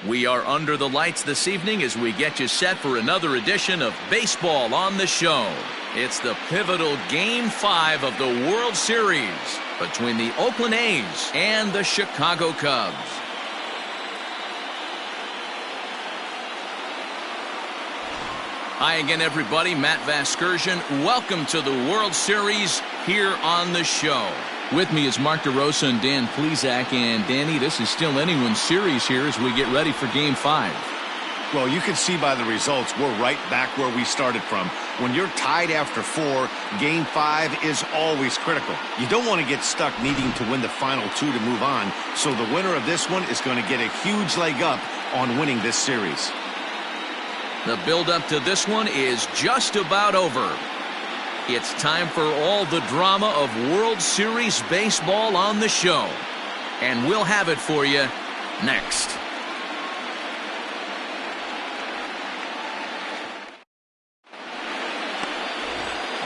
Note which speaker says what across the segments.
Speaker 1: We are under the lights this evening as we get you set for another edition of Baseball on the Show. It's the pivotal Game 5 of the World Series between the Oakland A's and the Chicago Cubs. Hi again, everybody. Matt Vasgersian. Welcome to the World Series here on the show. With me is Mark DeRosa and Dan Plesac. And Danny, this is still anyone's series here as we get ready for Game 5.
Speaker 2: Well, you can see by the results, we're right back where we started from. When you're tied after 4, Game 5 is always critical. You don't want to get stuck needing to win the final 2 to move on. So the winner of this one is going to get a huge leg up on winning this series.
Speaker 1: The build-up to this one is just about over. It's time for all the drama of World Series baseball on the show. And we'll have it for you next.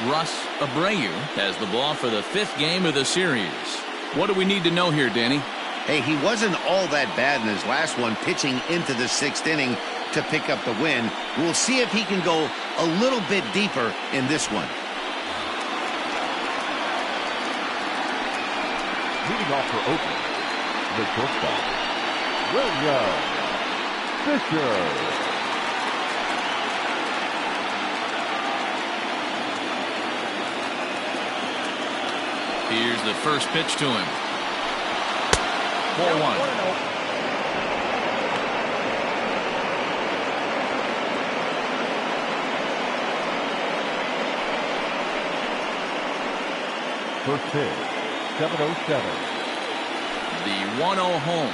Speaker 1: Russ Abreu has the ball for the 5th game of the series. What do we need to know here, Danny?
Speaker 2: Hey, he wasn't all that bad in his last one, pitching into the 6th inning to pick up the win. We'll see if he can go a little bit deeper in this one.
Speaker 3: Leading off for Oakland, the shortstop, William Fisher.
Speaker 1: Here's the first pitch to him. Ball 1.
Speaker 3: First pitch, 7:07.
Speaker 1: The 1-0 home.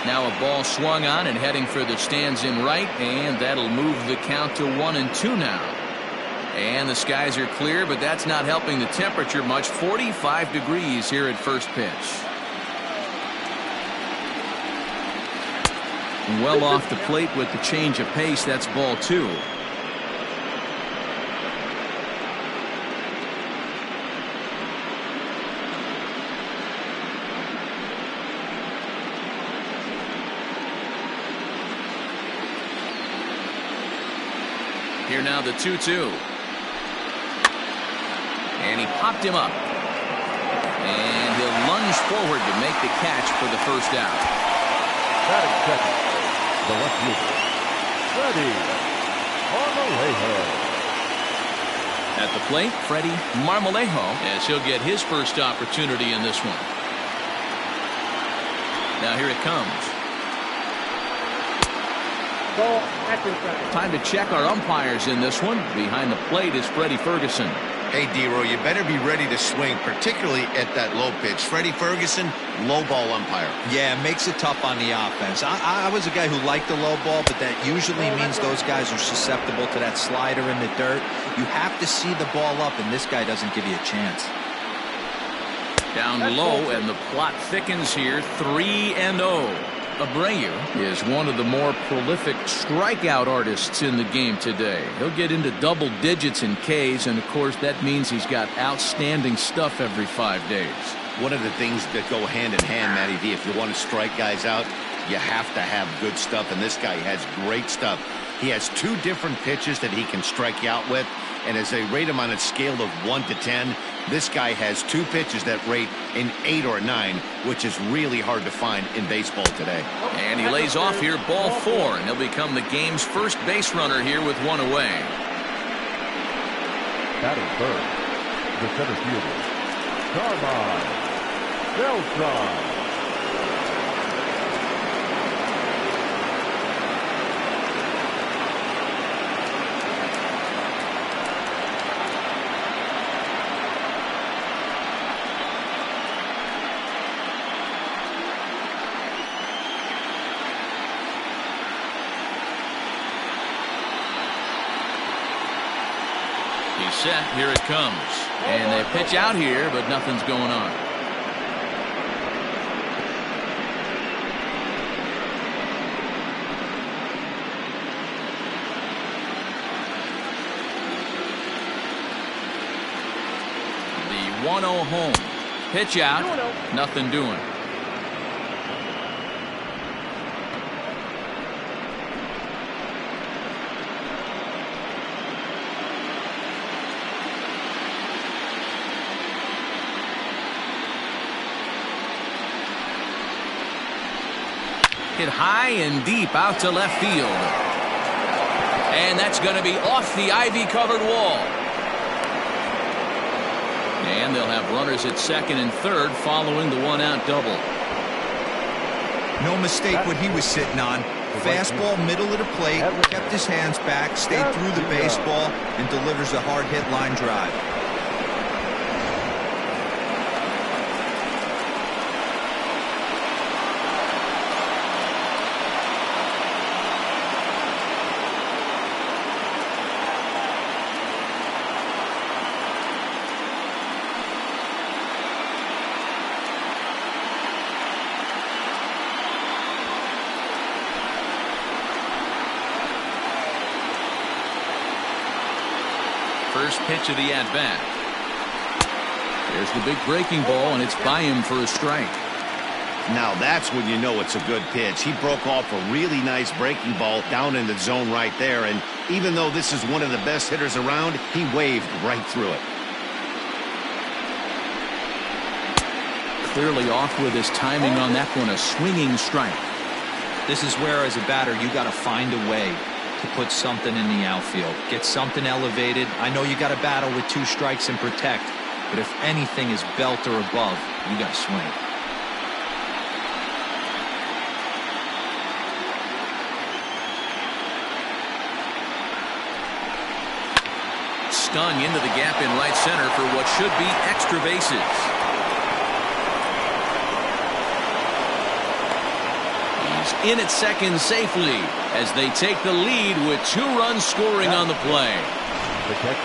Speaker 1: Now a ball swung on and heading for the stands in right, and that'll move the count to 1-2 now. And the skies are clear, but that's not helping the temperature much. 45 degrees here at first pitch. Well off the plate with the change of pace. That's ball 2. Here now the 2-2. And he popped him up. And he'll lunge forward to make the catch for the first out.
Speaker 3: Batting second, the left fielder, Freddie Marmolejo.
Speaker 1: At the plate, Freddie Marmolejo, as he'll get his first opportunity in this one. Now here it comes. Time to check our umpires in this one. Behind the plate is Freddie Ferguson.
Speaker 2: Hey, D-Roy, you better be ready to swing, particularly at that low pitch. Freddie Ferguson, low ball umpire.
Speaker 4: Yeah, it makes it tough on the offense. I was a guy who liked the low ball, but that usually means those guys are susceptible to that slider in the dirt. You have to see the ball up, and this guy doesn't give you a chance.
Speaker 1: Down low, and the plot thickens here. 3-0. Abreu is one of the more prolific strikeout artists in the game today. He'll get into double digits in Ks, and of course that means he's got outstanding stuff every 5 days.
Speaker 2: One of the things that go hand in hand, Matty V, if you want to strike guys out, you have to have good stuff, and this guy has great stuff. He has 2 different pitches that he can strike you out with, and as they rate him on a scale of 1 to 10, this guy has 2 pitches that rate an 8 or a 9, which is really hard to find in baseball today.
Speaker 1: And he lays off here, ball 4, and he'll become the game's first base runner here with 1 away.
Speaker 3: Batting third, the center fielder, Carmine Beltran.
Speaker 1: Set, here it comes, and they pitch out here, but nothing's going on. 1-0 home. Pitch out. Nothing doing. Hit high and deep out to left field. And that's going to be off the ivy-covered wall. And they'll have runners at second and third following the one-out double.
Speaker 4: No mistake what he was sitting on. Fastball middle of the plate, kept his hands back, stayed through the baseball, and delivers a hard-hit line drive.
Speaker 1: First pitch of the at-bat. There's the big breaking ball, and it's by him for a strike.
Speaker 2: Now that's when you know it's a good pitch. He broke off a really nice breaking ball down in the zone right there, and even though this is one of the best hitters around, he waved right through it.
Speaker 1: Clearly off with his timing on that one, a swinging strike.
Speaker 4: This is where, as a batter, you got to find a way to put something in the outfield. Get something elevated. I know you got to battle with 2 strikes and protect, but if anything is belt or above, you got to swing.
Speaker 1: Stung into the gap in right center for what should be extra bases. In at second safely as they take the lead with 2 runs scoring on the play.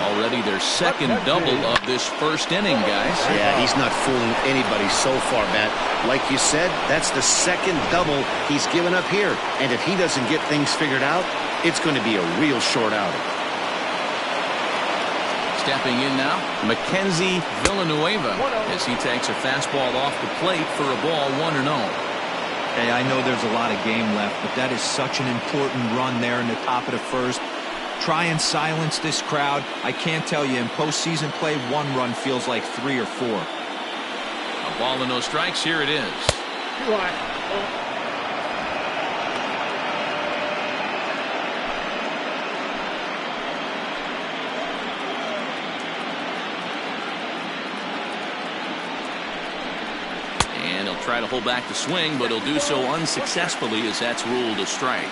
Speaker 1: Already their second double of this first inning, guys.
Speaker 2: Yeah, he's not fooling anybody so far, Matt. Like you said, that's the second double he's given up here. And if he doesn't get things figured out, it's going to be a real short outing.
Speaker 1: Stepping in now, Mackenzie Villanueva as he takes a fastball off the plate for a ball 1-0.
Speaker 4: Hey, I know there's a lot of game left, but that is such an important run there in the top of the first. Try and silence this crowd. I can't tell you, in postseason play, 1 run feels like 3 or 4.
Speaker 1: A ball and no strikes. Here it is. And he'll try to hold back the swing, but he'll do so unsuccessfully as that's ruled a strike.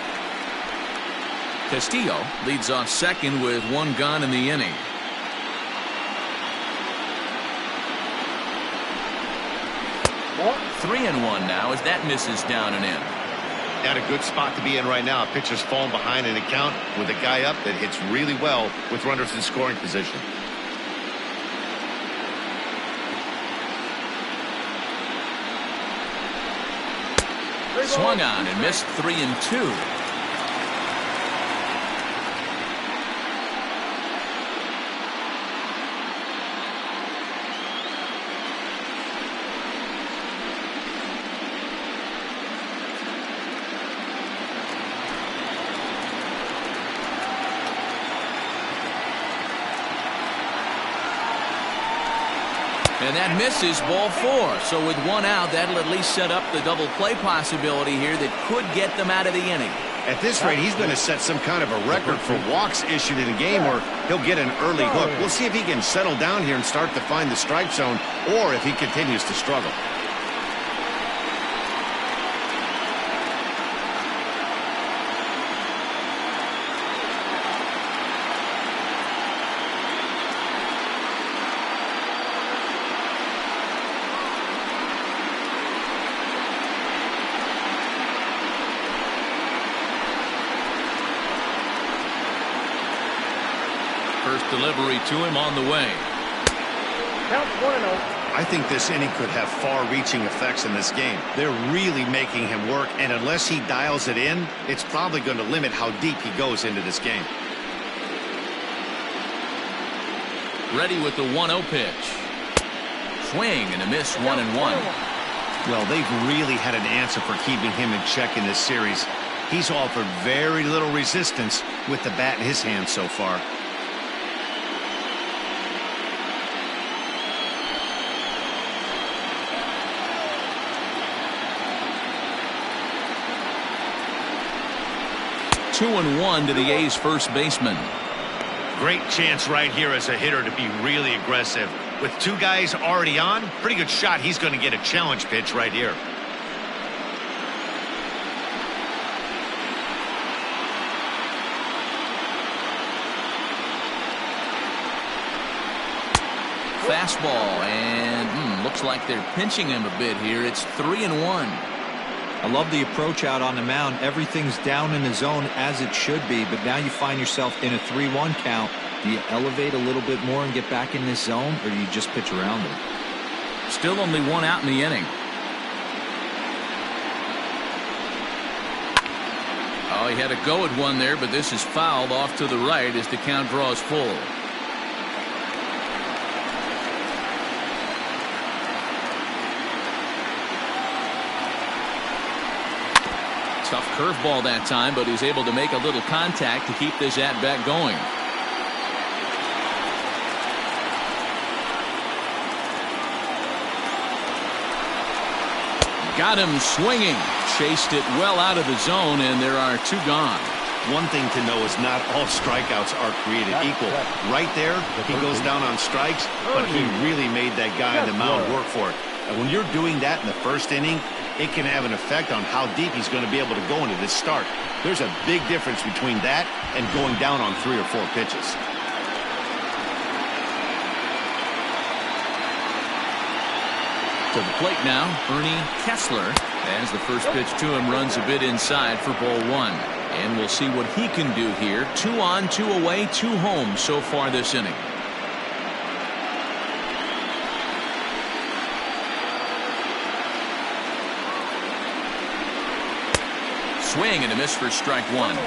Speaker 1: Castillo leads off second with 1 gone in the inning. Well, 3-1 now as that misses down and in.
Speaker 2: Not a good spot to be in right now. A pitcher's falling behind in a count with a guy up that hits really well with runners in scoring position.
Speaker 1: Swung on and missed 3-2. And that misses, ball 4. So with 1 out, that'll at least set up the double play possibility here that could get them out of the inning.
Speaker 2: At this rate, he's going to set some kind of a record for walks issued in a game, or he'll get an early hook. We'll see if he can settle down here and start to find the strike zone, or if he continues to struggle.
Speaker 1: First delivery to him on the way.
Speaker 3: Count 1-0.
Speaker 2: I think this inning could have far-reaching effects in this game. They're really making him work, and unless he dials it in, it's probably going to limit how deep he goes into this game.
Speaker 1: Ready with the 1-0 pitch. Swing and a miss, 1-1.
Speaker 2: Well, they've really had an answer for keeping him in check in this series. He's offered very little resistance with the bat in his hand so far.
Speaker 1: Two and one to the A's first baseman.
Speaker 2: Great chance right here as a hitter to be really aggressive. With two guys already on, pretty good shot. He's going to get a challenge pitch right here.
Speaker 1: Fastball, and looks like they're pinching him a bit here. It's 3-1.
Speaker 4: I love the approach out on the mound. Everything's down in the zone as it should be, but now you find yourself in a 3-1 count. Do you elevate a little bit more and get back in this zone, or do you just pitch around it?
Speaker 1: Still only one out in the inning. Oh, he had a go at one there, but this is fouled off to the right as the count draws full. Tough curveball that time, but he's able to make a little contact to keep this at-bat going. Got him swinging. Chased it well out of the zone, and there are two gone.
Speaker 2: One thing to know is not all strikeouts are created equal. Right there, he goes down on strikes, but he really made that guy on the mound work for it. And when you're doing that in the first inning, it can have an effect on how deep he's going to be able to go into this start. There's a big difference between that and going down on 3 or 4 pitches.
Speaker 1: To the plate now, Ernie Kessler, as the first pitch to him runs a bit inside for ball 1. And we'll see what he can do here. 2 on, 2 away, 2 home so far this inning. Swing and a miss for strike 1.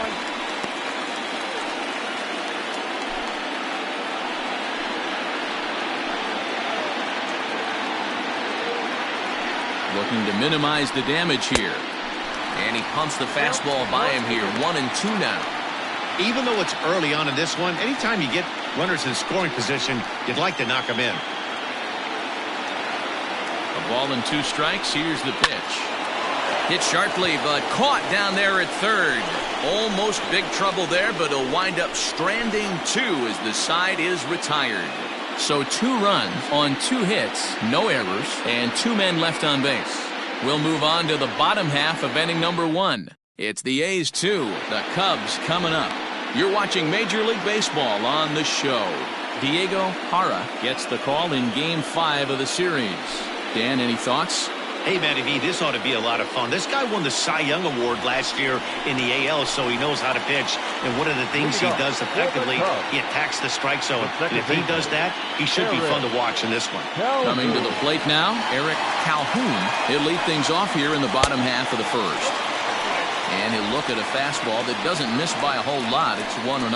Speaker 1: Looking to minimize the damage here. And he pumps the fastball by him here. 1-2 now.
Speaker 2: Even though it's early on in this one, anytime you get runners in scoring position, you'd like to knock them in.
Speaker 1: A ball and 2 strikes. Here's the pitch. Hit sharply, but caught down there at third. Almost big trouble there, but he'll wind up stranding 2 as the side is retired. So 2 runs on 2 hits, no errors, and 2 men left on base. We'll move on to the bottom half of inning number 1. It's the A's 2, the Cubs coming up. You're watching Major League Baseball on the show. Diego Jara gets the call in Game 5 of the series. Dan, any thoughts?
Speaker 2: Hey, Matty V, this ought to be a lot of fun. This guy won the Cy Young Award last year in the AL, so he knows how to pitch. And one of the things he does effectively, he attacks the strike zone. And if he does that, he should be fun to watch in this one.
Speaker 1: Coming to the plate now, Eric Calhoun. He'll lead things off here in the bottom half of the first. And he'll look at a fastball that doesn't miss by a whole lot. It's 1-0.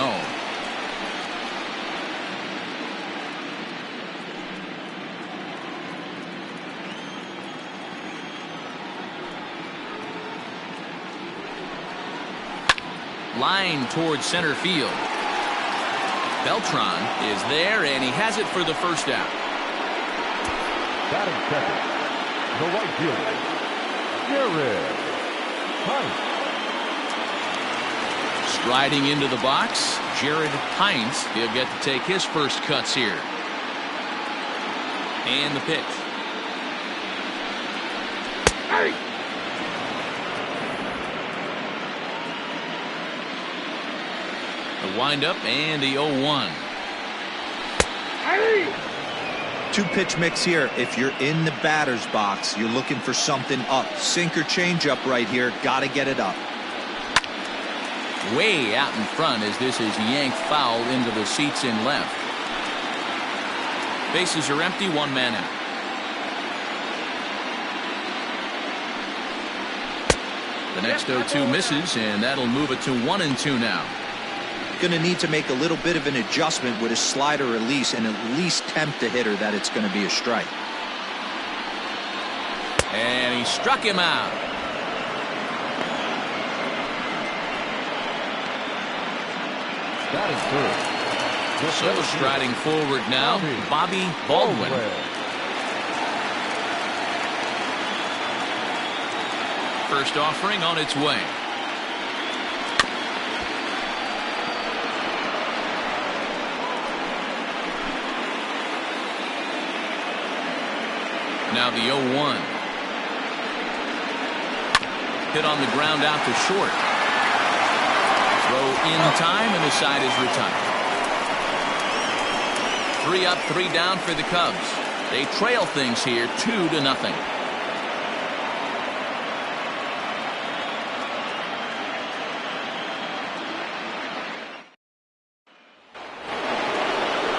Speaker 1: Line towards center field. Beltran is there, and he has it for the first out.
Speaker 3: Batting second, the right fielder, Jared Hines.
Speaker 1: Striding into the box, Jared Hines. He'll get to take his first cuts here. And the pitch. Hey! The windup and the 0-1.
Speaker 4: 2-pitch mix here. If you're in the batter's box, you're looking for something up. Sinker changeup right here. Got to get it up.
Speaker 1: Way out in front as this is yanked foul into the seats in left. Bases are empty, 1 man out. The next 0-2 misses, and that'll move it to 1-2 now.
Speaker 4: Going to need to make a little bit of an adjustment with his slider release and at least tempt the hitter that it's going to be a strike.
Speaker 1: And he struck him out.
Speaker 3: That is good.
Speaker 1: So striding forward now, Bobby Baldwin. First offering on its way. Now the 0-1. Hit on the ground out to short. Throw in time, and the side is retired. 3 up, 3 down for the Cubs. They trail things here 2-0.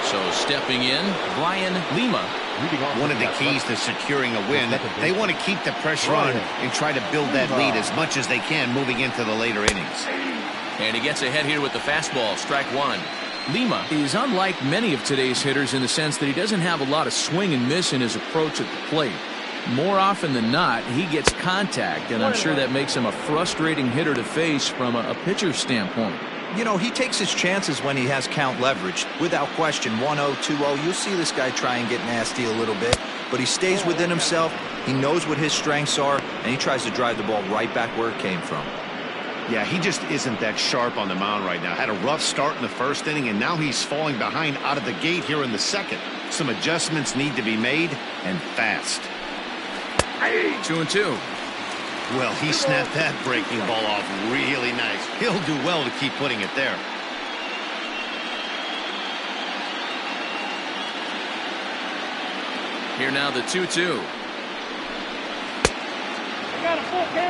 Speaker 1: So stepping in, Brian Lima.
Speaker 2: One of the keys to securing a win, they want to keep the pressure on and try to build that lead as much as they can moving into the later innings.
Speaker 1: And he gets ahead here with the fastball, strike 1. Lima is unlike many of today's hitters in the sense that he doesn't have a lot of swing and miss in his approach at the plate. More often than not, he gets contact, and I'm sure that makes him a frustrating hitter to face from a pitcher's standpoint.
Speaker 4: You know, he takes his chances when he has count leverage. Without question, 1-0, 2-0, you'll see this guy try and get nasty a little bit, but he stays within himself. He knows what his strengths are, and he tries to drive the ball right back where it came from.
Speaker 2: Yeah, he just isn't that sharp on the mound right now. Had a rough start in the first inning, and now he's falling behind out of the gate here in the second. Some adjustments need to be made, and fast.
Speaker 1: 2-2.
Speaker 2: Well, he snapped that breaking ball off really nice. He'll do well to keep putting it there.
Speaker 1: Here now the 2-2.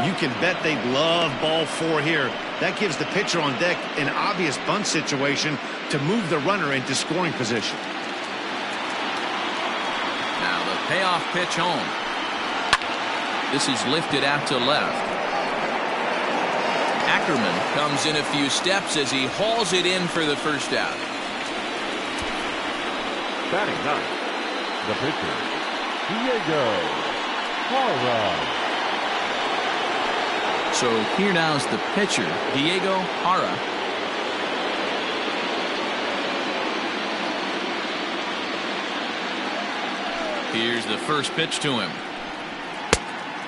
Speaker 2: You can bet they'd love ball 4 here. That gives the pitcher on deck an obvious bunt situation to move the runner into scoring position.
Speaker 1: Now the payoff pitch home. This is lifted out to left. Ackerman comes in a few steps as he hauls it in for the first out.
Speaker 3: Batting ninth, the pitcher, Diego Hara.
Speaker 1: So here now's the pitcher, Diego Hara. Here's the first pitch to him.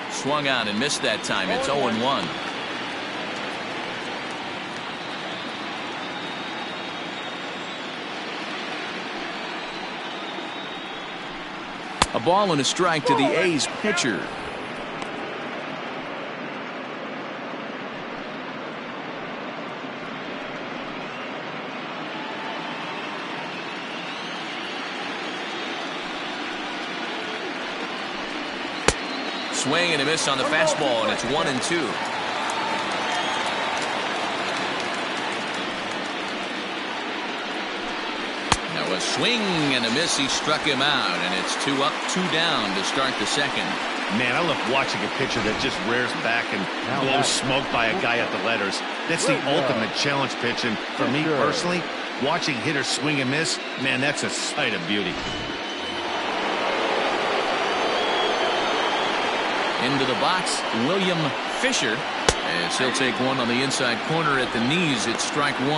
Speaker 1: Swung out and missed that time. It's 0-1. A ball and a strike to the A's pitcher. Swing and a miss on the fastball, and it's 1-2. Now a swing and a miss. He struck him out, and it's 2 up, 2 down to start the second.
Speaker 2: Man, I love watching a pitcher that just rears back and blows smoke by a guy at the letters. That's the ultimate challenge pitch, and for me personally, watching hitters swing and miss, man, that's a sight of beauty.
Speaker 1: Into the box, William Fisher, as he'll take one on the inside corner at the knees. It's strike 1.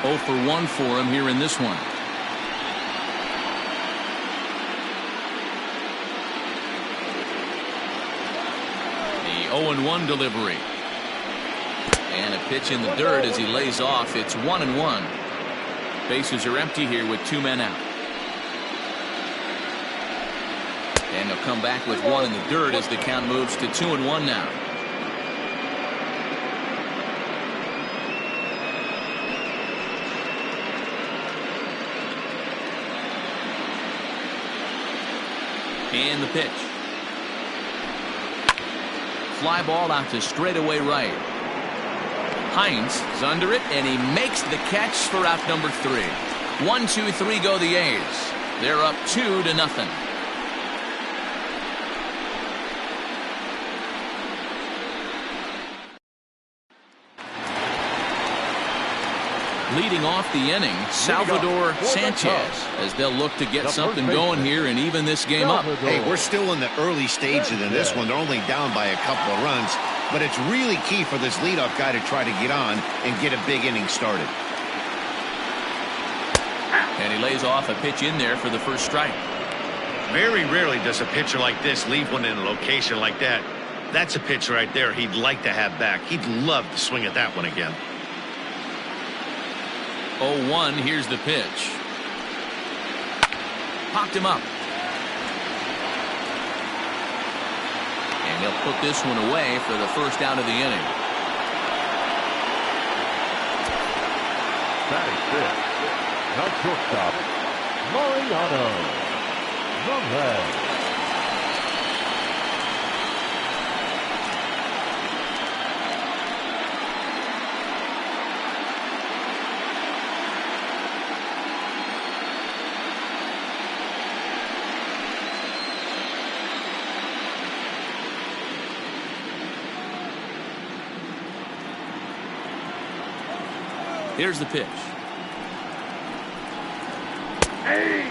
Speaker 1: 0 for 1 for him here in this one. The 0-1 delivery. And a pitch in the dirt as he lays off. It's 1-1. Bases are empty here with 2 men out. And he'll come back with 1 in the dirt as the count moves to 2-1 now. And the pitch. Fly ball out to straightaway right. Hines is under it, and he makes the catch for out number 3. 1, 2, 3 go the A's. They're up 2-0. Leading off the inning, Salvador Sanchez, as they'll look to get something going here and even this game up.
Speaker 2: Hey, we're still in the early stages in this one. They're only down by a couple of runs, but it's really key for this leadoff guy to try to get on and get a big inning started.
Speaker 1: And he lays off a pitch in there for the first strike.
Speaker 2: Very rarely does a pitcher like this leave one in a location like that. That's a pitch right there he'd like to have back. He'd love to swing at that one again.
Speaker 1: 0-1, here's the pitch. Popped him up. And he'll put this one away for the first out of the inning.
Speaker 3: Batting fifth, the shortstop, Mariano Reyes.
Speaker 1: Here's the pitch.
Speaker 3: Hey.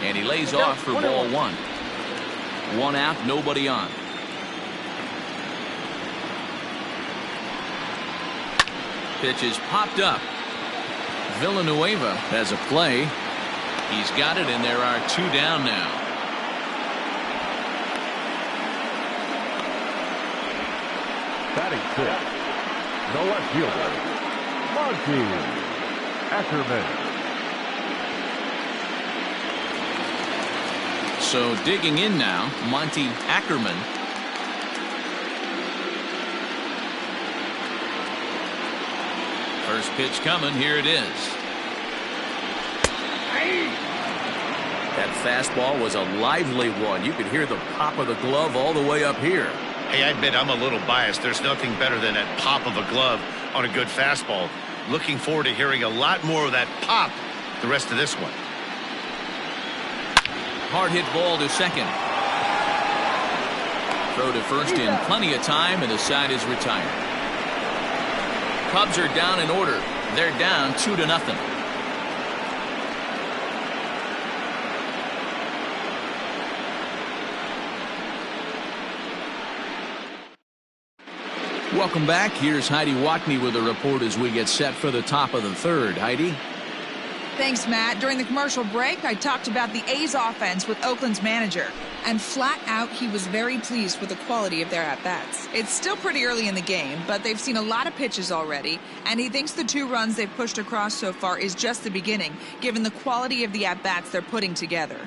Speaker 1: And he lays off for ball one. One out, nobody on. Pitch is popped up. Villanueva has a play. He's got it, and there are two down now.
Speaker 3: Batting fifth, the left fielder, Monty Ackerman.
Speaker 1: So digging in now, Monty Ackerman. First pitch coming, here it is. That fastball was a lively one. You could hear the pop of the glove all the way up here.
Speaker 2: Hey, I admit I'm a little biased. There's nothing better than that pop of a glove on a good fastball. Looking forward to hearing a lot more of that pop the rest of this one.
Speaker 1: Hard hit ball to second. Throw to first in plenty of time, and the side is retired. Cubs are down in order. They're down 2-0. Welcome back. Here's Heidi Watney with a report as we get set for the top of the third. Heidi?
Speaker 5: Thanks, Matt. During the commercial break, I talked about the A's offense with Oakland's manager. And flat out, he was very pleased with the quality of their at-bats. It's still pretty early in the game, but they've seen a lot of pitches already. And he thinks the 2 runs they've pushed across so far is just the beginning, given the quality of the at-bats they're putting together.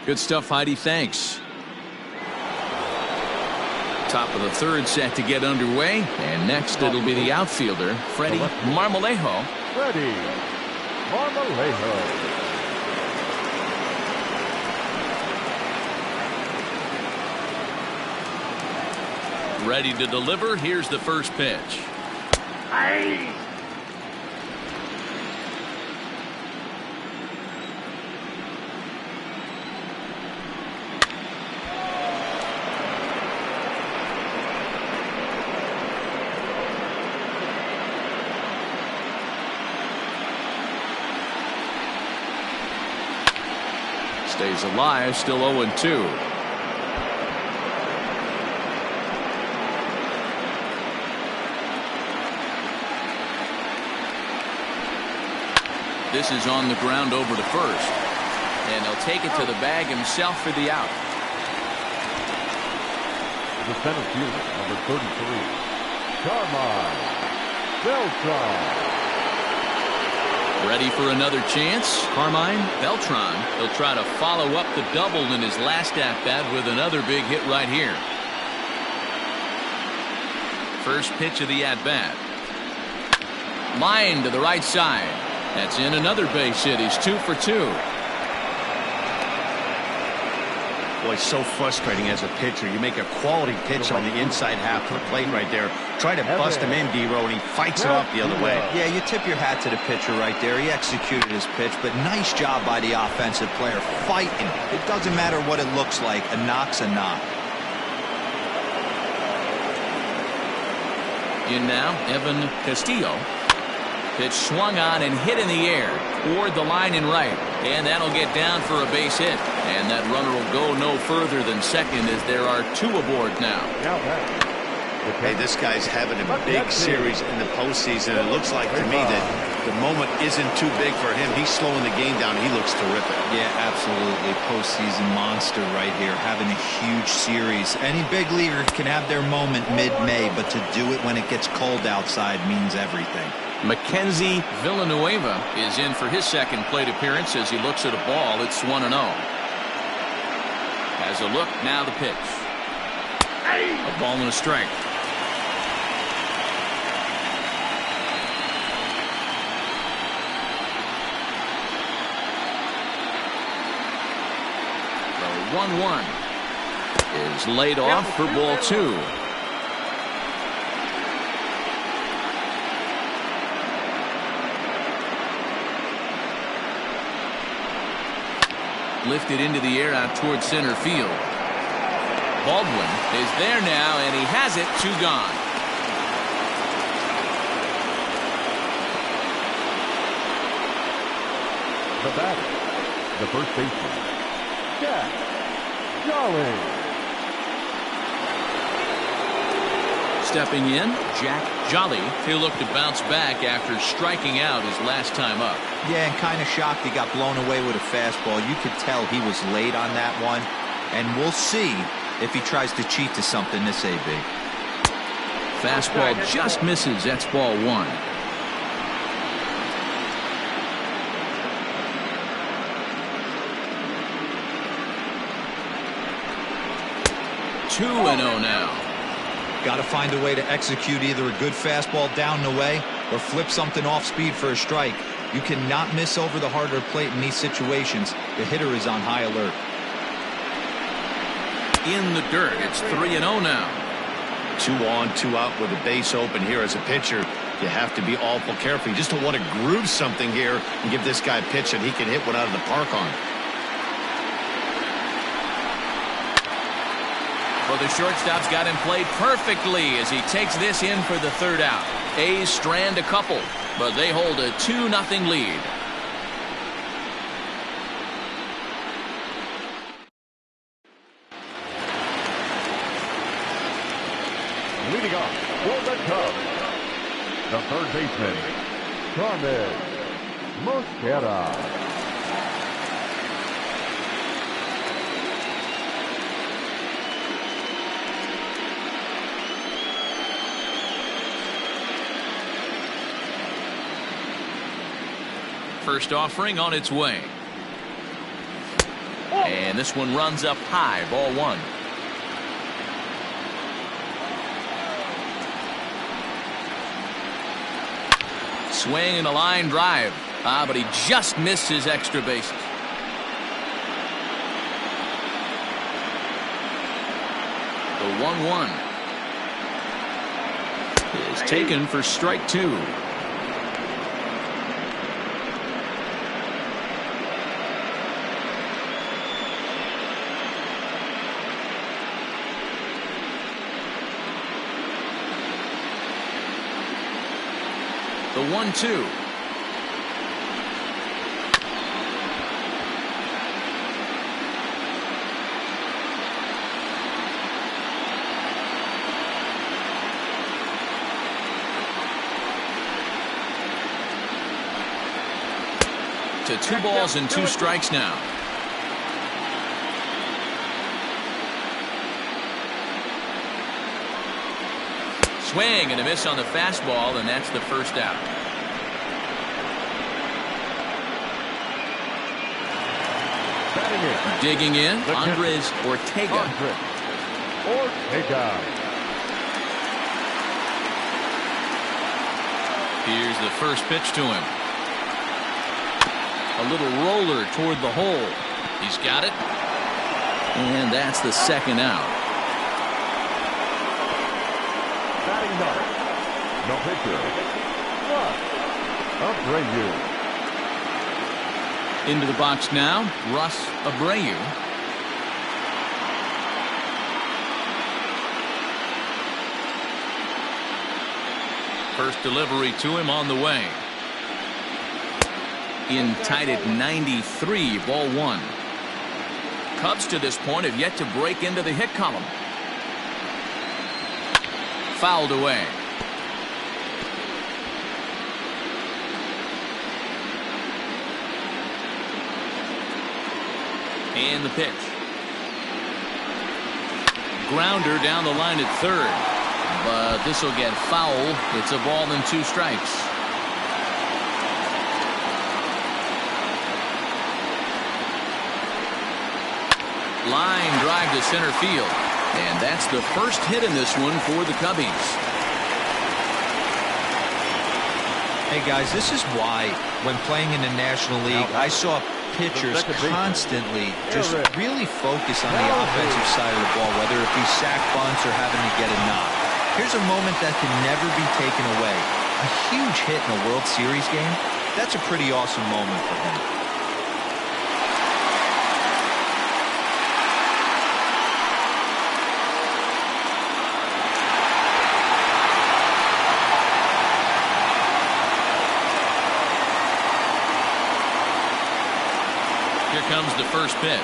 Speaker 1: Good stuff, Heidi. Thanks. Top of the third set to get underway. And next it'll be the outfielder, Freddie Marmolejo.
Speaker 3: Freddie Marmolejo.
Speaker 1: Ready to deliver. Here's the first pitch.
Speaker 3: Hey.
Speaker 1: Stays alive, still 0-2. This is on the ground over to first. And he'll take it to the bag himself for the out.
Speaker 3: The center fielder, number 33, Carmine Beltran.
Speaker 1: Ready for another chance. Carmine Beltran. He'll try to follow up the double in his last at-bat with another big hit right here. First pitch of the at-bat. Line to the right side. That's in another base hit. He's 2 for 2.
Speaker 2: Boy, so frustrating as a pitcher. You make a quality pitch on the inside half of the plate right there. Try to bust him in, D-Row, and he fights it off the other way.
Speaker 4: Yeah, you tip your hat to the pitcher right there. He executed his pitch, but nice job by the offensive player fighting. It doesn't matter what it looks like. A knock's a knock.
Speaker 1: In now, Evan Castillo. Pitch swung on and hit in the air toward the line and right. And that'll get down for a base hit. And that runner will go no further than second as there are two aboard now.
Speaker 2: Hey, this guy's having a big series in the postseason. It looks like to me that the moment isn't too big for him. He's slowing the game down. He looks terrific.
Speaker 4: Yeah, absolutely. Postseason monster right here, having a huge series. Any big leaguer can have their moment mid-May, but to do it when it gets cold outside means everything.
Speaker 1: Mackenzie Villanueva is in for his second plate appearance as he looks at a ball. It's 1-0. Has a look, now the pitch. A ball and a strike. The 1-1 is laid off for ball 2. Lifted into the air out towards center field. Baldwin is there now, and he has it. 2 gone.
Speaker 3: The batter, the first baseman, Jack Jolly.
Speaker 1: Stepping in, Jack Jolly. He'll look to bounce back after striking out his last time up.
Speaker 4: Yeah, and kind of shocked he got blown away with a fastball. You could tell he was late on that one. And we'll see if he tries to cheat to something this AB.
Speaker 1: Fastball just misses. That's ball 1. Two and 0 now.
Speaker 4: Got to find a way to execute either a good fastball down the way or flip something off speed for a strike. You cannot miss over the harder plate in these situations. The hitter is on high alert.
Speaker 1: In the dirt. It's 3-0 now.
Speaker 2: 2 on, 2 out with a base open here. As a pitcher, you have to be awful careful. You just don't want to groove something here and give this guy a pitch that he can hit one out of the park on.
Speaker 1: Well, the shortstop's got him played perfectly as he takes this in for the 3rd out. A's strand a couple, but they hold a 2-0 lead.
Speaker 3: Leading off for the Cubs, the third baseman, Carmen Mosquera.
Speaker 1: First offering on its way. And this one runs up high. Ball 1. Swing and a line drive. But he just missed his extra bases. The 1-1 is taken for strike 2. The 1-2. To 2 balls and 2 strikes now. Swing and a miss on the fastball, and that's the first out. Digging in, Andres Ortega. Here's the first pitch to him. A little roller toward the hole. He's got it. And that's the second out.
Speaker 3: Batting ninth, the pitcher, Russ Abreu.
Speaker 1: Into the box now, Russ Abreu. First delivery to him on the way. In tight at 93, ball one. Cubs to this point have yet to break into the hit column. Fouled away. And the pitch. Grounder down the line at third. But this will get foul. It's a ball and 2 strikes. Line drive to center field. And that's the first hit in this one for the Cubbies.
Speaker 4: Hey guys, this is why when playing in the National League, I saw pitchers constantly just really focus on the offensive side of the ball, whether it be sack bunts or having to get a knock. Here's a moment that can never be taken away. A huge hit in a World Series game. That's a pretty awesome moment for him.
Speaker 1: Here comes the first pitch.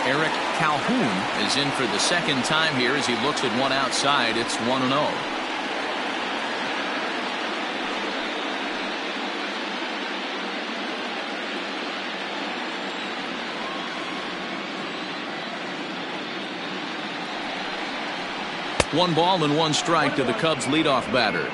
Speaker 1: Eric Calhoun is in for the second time here as he looks at one outside. It's 1-0. One ball and 1 strike to the Cubs leadoff batter.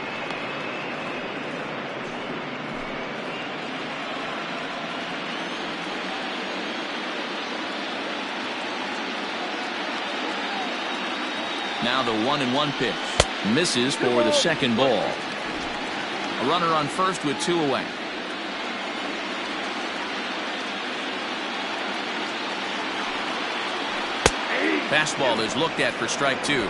Speaker 1: Now the 1-1 pitch. Misses for the second ball. A runner on first with 2 away. Fastball is looked at for strike 2.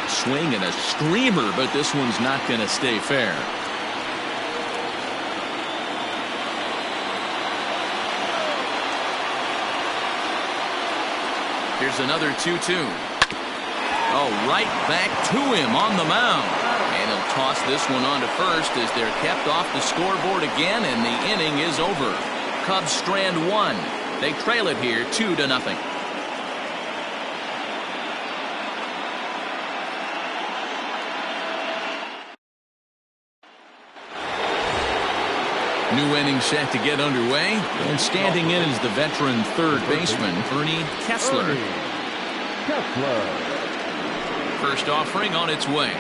Speaker 1: Swing and a screamer, but this one's not going to stay fair. Here's another 2-2. Oh, right back to him on the mound. And he'll toss this one on to first as they're kept off the scoreboard again, and the inning is over. Cubs strand 1. They trail it here 2-0. New inning set to get underway, and standing in is the veteran third baseman, Ernie Kessler. First offering on its way.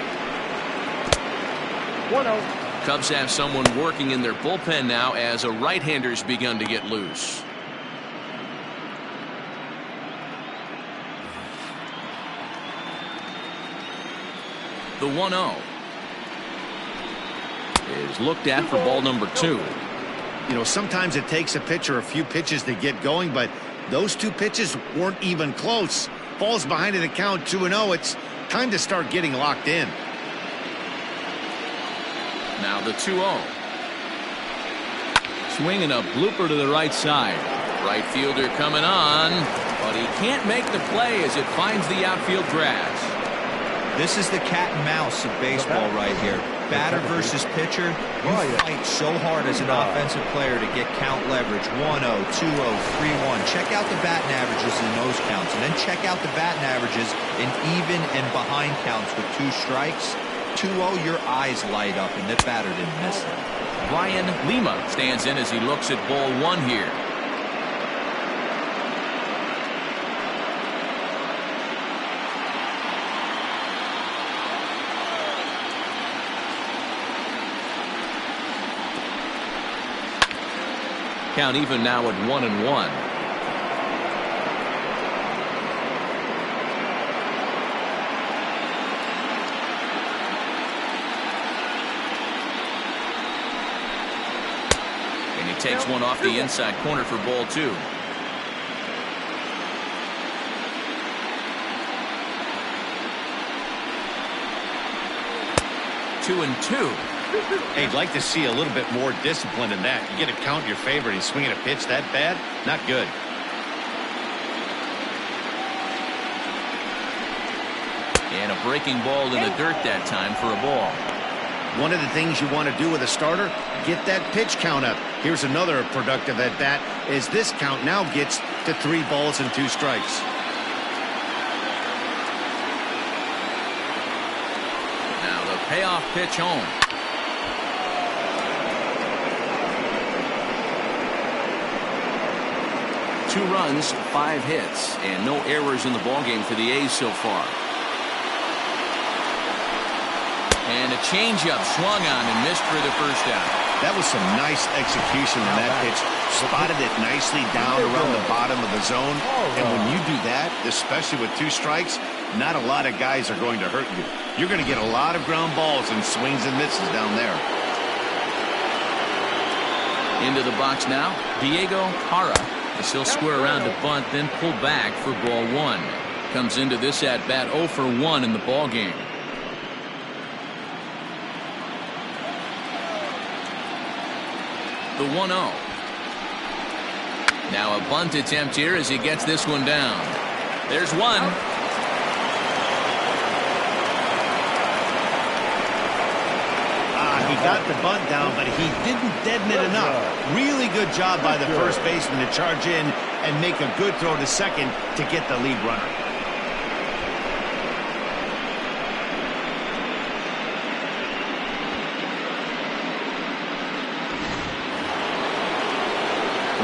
Speaker 3: 1-0.
Speaker 1: Cubs have someone working in their bullpen now as a right-hander's begun to get loose. The 1-0 is looked at for ball number 2.
Speaker 2: You know, sometimes it takes a pitcher a few pitches to get going, but those 2 pitches weren't even close. Falls behind in the count 2-0. It's time to start getting locked in.
Speaker 1: Now the 2-0. Swinging a blooper to the right side. Right fielder coming on, but he can't make the play as it finds the outfield grass.
Speaker 4: This is the cat and mouse of baseball right here. Batter versus pitcher. You fight so hard as an offensive player to get count leverage. 1-0, 2-0, 3-1. Check out the batting averages in those counts, and then check out the batting averages in even and behind counts with 2 strikes. 2-0, your eyes light up, and the batter didn't miss it.
Speaker 1: Ryan Lima stands in as he looks at ball 1 here. Count even now at 1-1. takes one off the inside corner for ball 2. 2-2.
Speaker 2: Hey, I'd like to see a little bit more discipline in that. You get to count your favorite and swinging a pitch that bad? Not good.
Speaker 1: And a breaking ball in the dirt that time for a ball.
Speaker 2: One of the things you want to do with a starter, get that pitch count up. Here's another productive at bat as this count now gets to 3 balls and 2 strikes.
Speaker 1: Now the payoff pitch home. Two runs, 5 hits, and no errors in the ballgame for the A's so far. And a changeup swung on and missed for the first out.
Speaker 2: That was some nice execution in that pitch. Spotted it nicely down around the bottom of the zone. And when you do that, especially with 2 strikes, not a lot of guys are going to hurt you. You're going to get a lot of ground balls and swings and misses down there.
Speaker 1: Into the box now, Diego Jara. He'll square around to bunt, then pull back for ball 1. Comes into this at-bat 0 for 1 in the ballgame. The 1-0. Now a bunt attempt here as he gets this one down. There's one.
Speaker 2: He got the bunt down, but he didn't deaden it enough. Really good job by the first baseman to charge in and make a good throw to second to get the lead runner.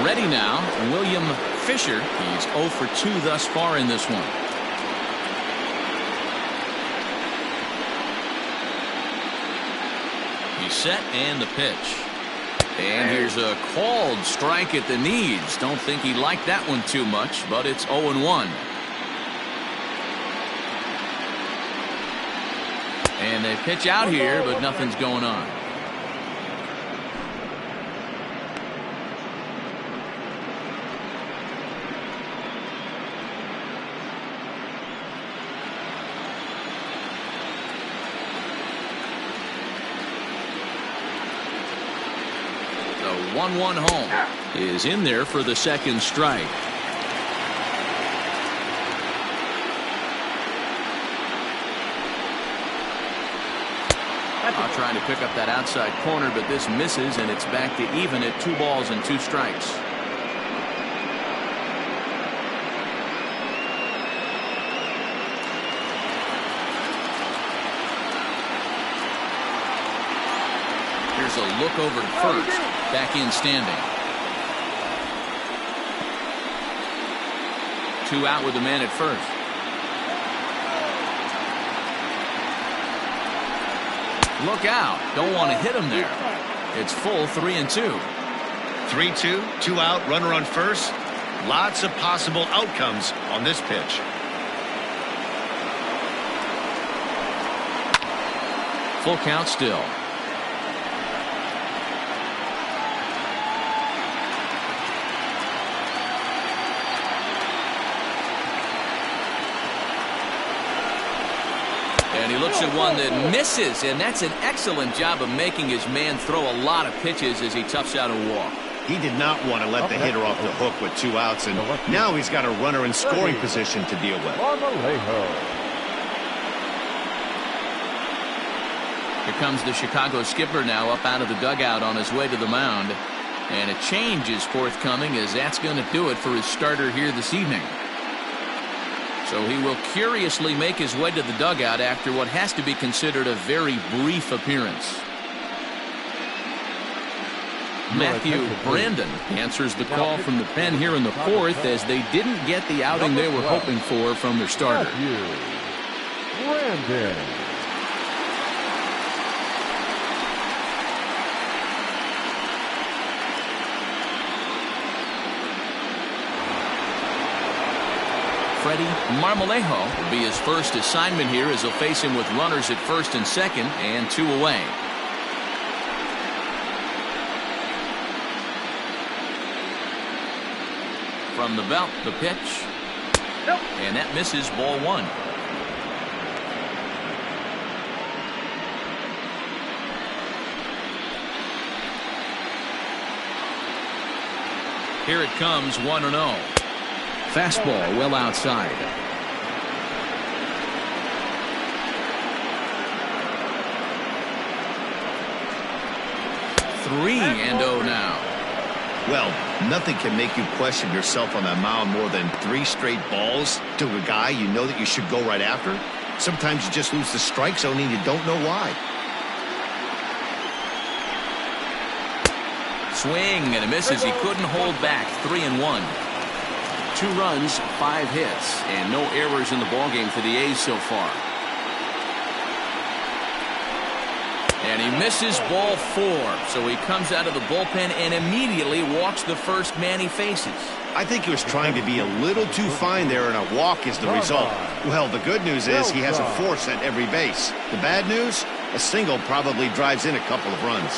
Speaker 1: Ready now, William Fisher. He's 0 for 2 thus far in this one. He's set and the pitch. And here's a called strike at the knees. Don't think he liked that one too much, but it's 0-1. And they pitch out here, but nothing's going on. The 1-1 home is in there for the second strike. Trying to pick up that outside corner, but this misses, and it's back to even at 2 balls and 2 strikes. Here's a look over to first. Back in standing. 2 out with the man at first. Look out. Don't want to hit him there. It's full 3-2.
Speaker 2: 3-2, 2 out, runner on first. Lots of possible outcomes on this pitch.
Speaker 1: Full count still. And he looks at one that misses, and that's an excellent job of making his man throw a lot of pitches as he toughs out a walk.
Speaker 2: He did not want to let the hitter off the hook with 2 outs, and now he's got a runner in scoring position to deal with.
Speaker 1: Here comes the Chicago skipper now up out of the dugout on his way to the mound. And a change is forthcoming, as that's going to do it for his starter here this evening. So he will curiously make his way to the dugout after what has to be considered a very brief appearance. Matthew Brandon answers the call from the pen here in the 4th, as they didn't get the outing they were hoping for from their starter.
Speaker 3: Brandon.
Speaker 1: Freddie Marmolejo will be his first assignment here, as he'll face him with runners at first and second and 2 away. from the belt. The pitch. And that misses, ball one. Here it comes, 1-0. Fastball well outside. 3-0 now.
Speaker 2: Well, nothing can make you question yourself on that mound more than 3 straight balls to a guy you know that you should go right after. Sometimes you just lose the strike zone and you don't know why.
Speaker 1: Swing and a misses. He couldn't hold back. 3-1. 2 runs, 5 hits, and no errors in the ballgame for the A's so far. And he misses ball 4. So he comes out of the bullpen and immediately walks the first man he faces.
Speaker 2: I think he was trying to be a little too fine there, and a walk is the result. Well, the good news is he has a force at every base. The bad news? A single probably drives in a couple of runs.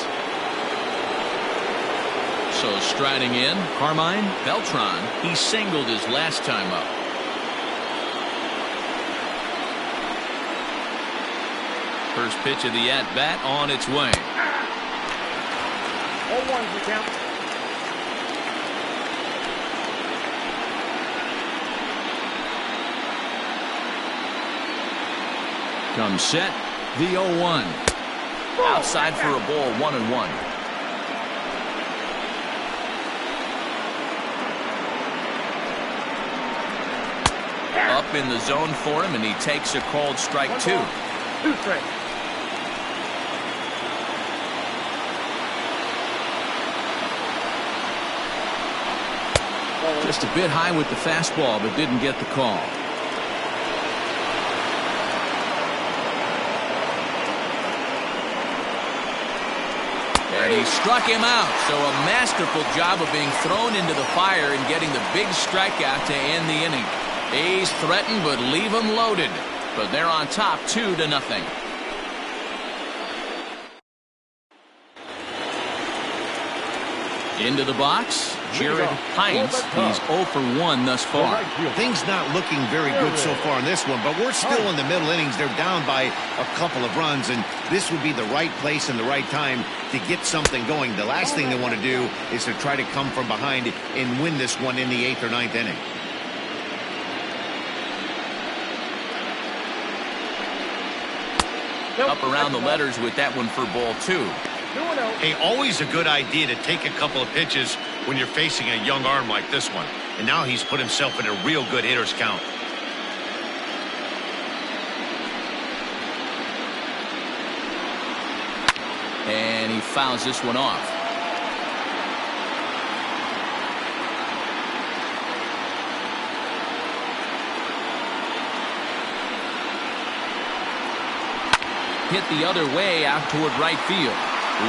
Speaker 1: So striding in, Carmine Beltran. He singled his last time up. First pitch of the at-bat on its way.
Speaker 3: 0-1 the count.
Speaker 1: Comes set, the 0-1. Outside for a ball, 1-1. Up in the zone for him, and he takes a called strike 2.
Speaker 3: 2 strikes.
Speaker 1: Just a bit high with the fastball, but didn't get the call. And he struck him out. So a masterful job of being thrown into the fire and getting the big strikeout to end the inning. A's threaten, but leave them loaded. But they're on top 2-0. Into the box, Jared Hines. He's 0 for 1 thus far.
Speaker 2: Things not looking very good so far in this one, but we're still in the middle innings. They're down by a couple of runs, and this would be the right place and the right time to get something going. The last thing they want to do is to try to come from behind and win this one in the 8th or 9th inning.
Speaker 1: Up around the letters with that one for ball 2.
Speaker 2: Hey, always a good idea to take a couple of pitches when you're facing a young arm like this one. And now he's put himself in a real good hitter's count.
Speaker 1: And he fouls this one off. Hit the other way out toward right field.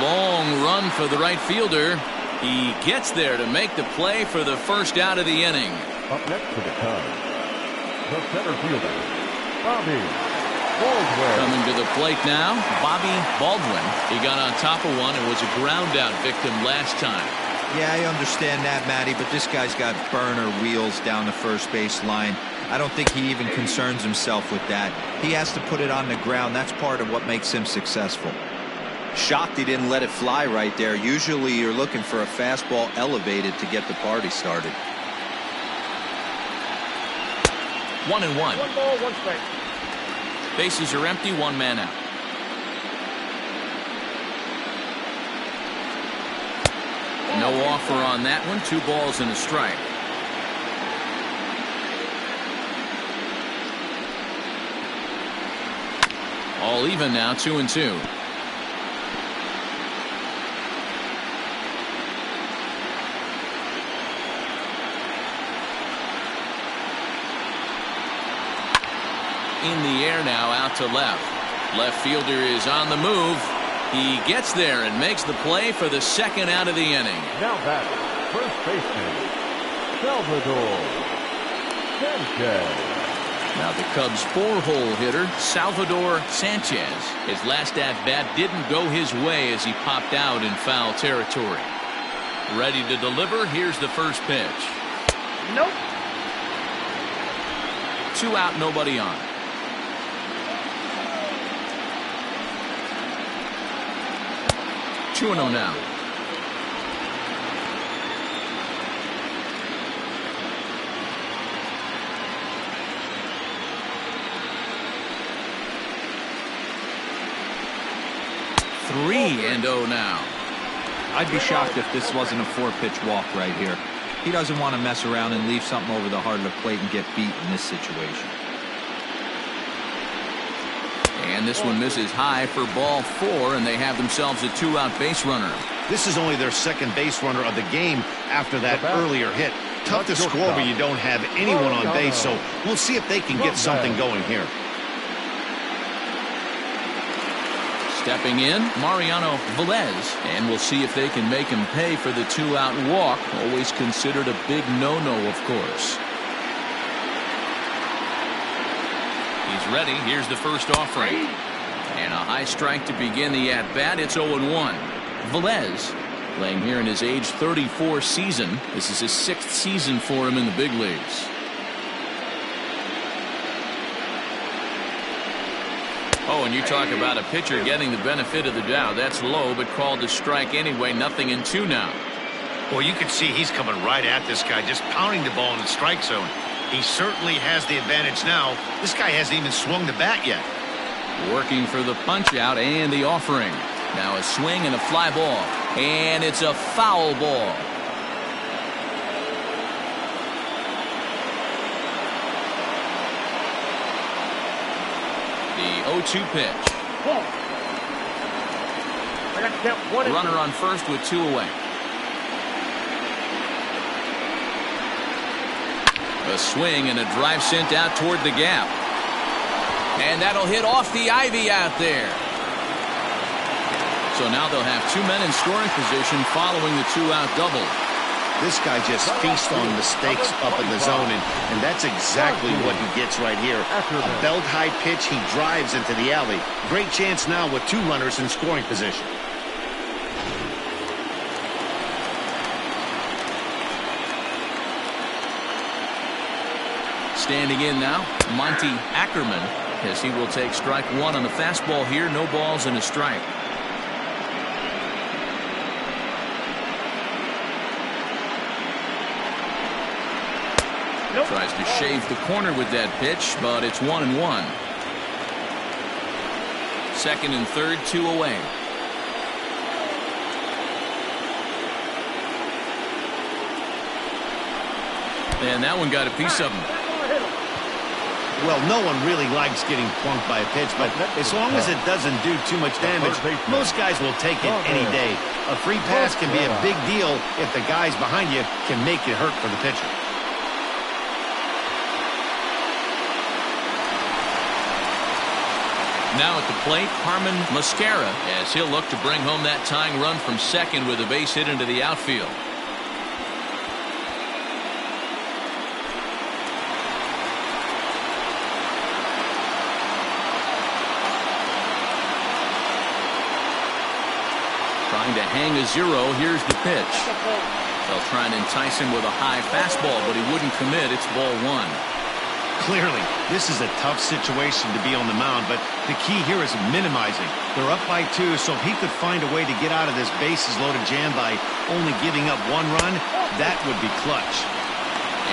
Speaker 1: Long run for the right fielder. He gets there to make the play for the first out of the inning.
Speaker 3: Up next to the Cubs, the center fielder, Bobby Baldwin.
Speaker 1: Coming to the plate now, Bobby Baldwin. He got on top of one and was a ground out victim last time.
Speaker 4: Yeah, I understand that, Matty, but this guy's got burner wheels down the first base line. I don't think he even concerns himself with that. He has to put it on the ground. That's part of what makes him successful. Shocked he didn't let it fly right there. Usually you're looking for a fastball elevated to get the party started.
Speaker 1: 1-1.
Speaker 3: 1 ball, 1 strike.
Speaker 1: Bases are empty, 1 man out. No offer on that one. 2 balls and a strike. All even now, 2-2. In the air now, out to left. Left fielder is on the move. He gets there and makes the play for the second out of the inning.
Speaker 3: Now back, first baseman, Salvador Sanchez.
Speaker 1: Now the Cubs' 4-hole hitter, Salvador Sanchez. His last at-bat didn't go his way as he popped out in foul territory. Ready to deliver. Here's the first pitch.
Speaker 6: Nope.
Speaker 1: 2 out, nobody on. Two and 0 now. Three and 0 now.
Speaker 4: I'd be shocked if this wasn't a 4-pitch walk right here. He doesn't want to mess around and leave something over the heart of the plate and get beat in this situation.
Speaker 1: And this one misses high for ball 4, and they have themselves a 2-out base runner.
Speaker 2: This is only their second base runner of the game after that earlier hit. Tough to score when you don't have anyone on base, so we'll see if they can get something going here.
Speaker 1: Stepping in, Mariano Velez, and we'll see if they can make him pay for the 2-out walk. Always considered a big no-no, of course. He's ready. Here's the first offering. And a high strike to begin the at-bat. It's 0-1. Velez playing here in his age 34 season. This is his 6th season for him in the big leagues. Oh, and you talk about a pitcher getting the benefit of the doubt. That's low, but called to strike anyway. 0-2 now.
Speaker 2: Well, you can see he's coming right at this guy, just pounding the ball in the strike zone. He certainly has the advantage now. This guy hasn't even swung the bat yet.
Speaker 1: Working for the punch out and the offering. Now a swing and a fly ball. And it's a foul ball. The 0-2 pitch. Runner on first with 2 away. A swing and a drive sent out toward the gap. And that'll hit off the ivy out there. So now they'll have 2 men in scoring position following the 2-out double.
Speaker 2: This guy just feasts on mistakes up in the zone, and that's exactly what he gets right here. A belt-high pitch, he drives into the alley. Great chance now with 2 runners in scoring position.
Speaker 1: Standing in now, Monty Ackerman, as he will take strike 1 on the fastball here. No balls and a strike. Tries to shave the corner with that pitch, but it's 1-1. Second and third, 2 away. And that one got a piece of him.
Speaker 2: Well, no one really likes getting plunked by a pitch, but as long as it doesn't do too much damage, most guys will take it any day. A free pass can be a big deal if the guys behind you can make it hurt for the pitcher.
Speaker 1: Now at the plate, Harmon Mascara, as he'll look to bring home that tying run from second with a base hit into the outfield. Trying to hang a 0. Here's the pitch. They'll try and entice him with a high fastball, but he wouldn't commit. It's ball 1.
Speaker 2: Clearly, this is a tough situation to be on the mound, but the key here is minimizing. They're up by 2, so if he could find a way to get out of this bases-loaded jam by only giving up 1 run, that would be clutch.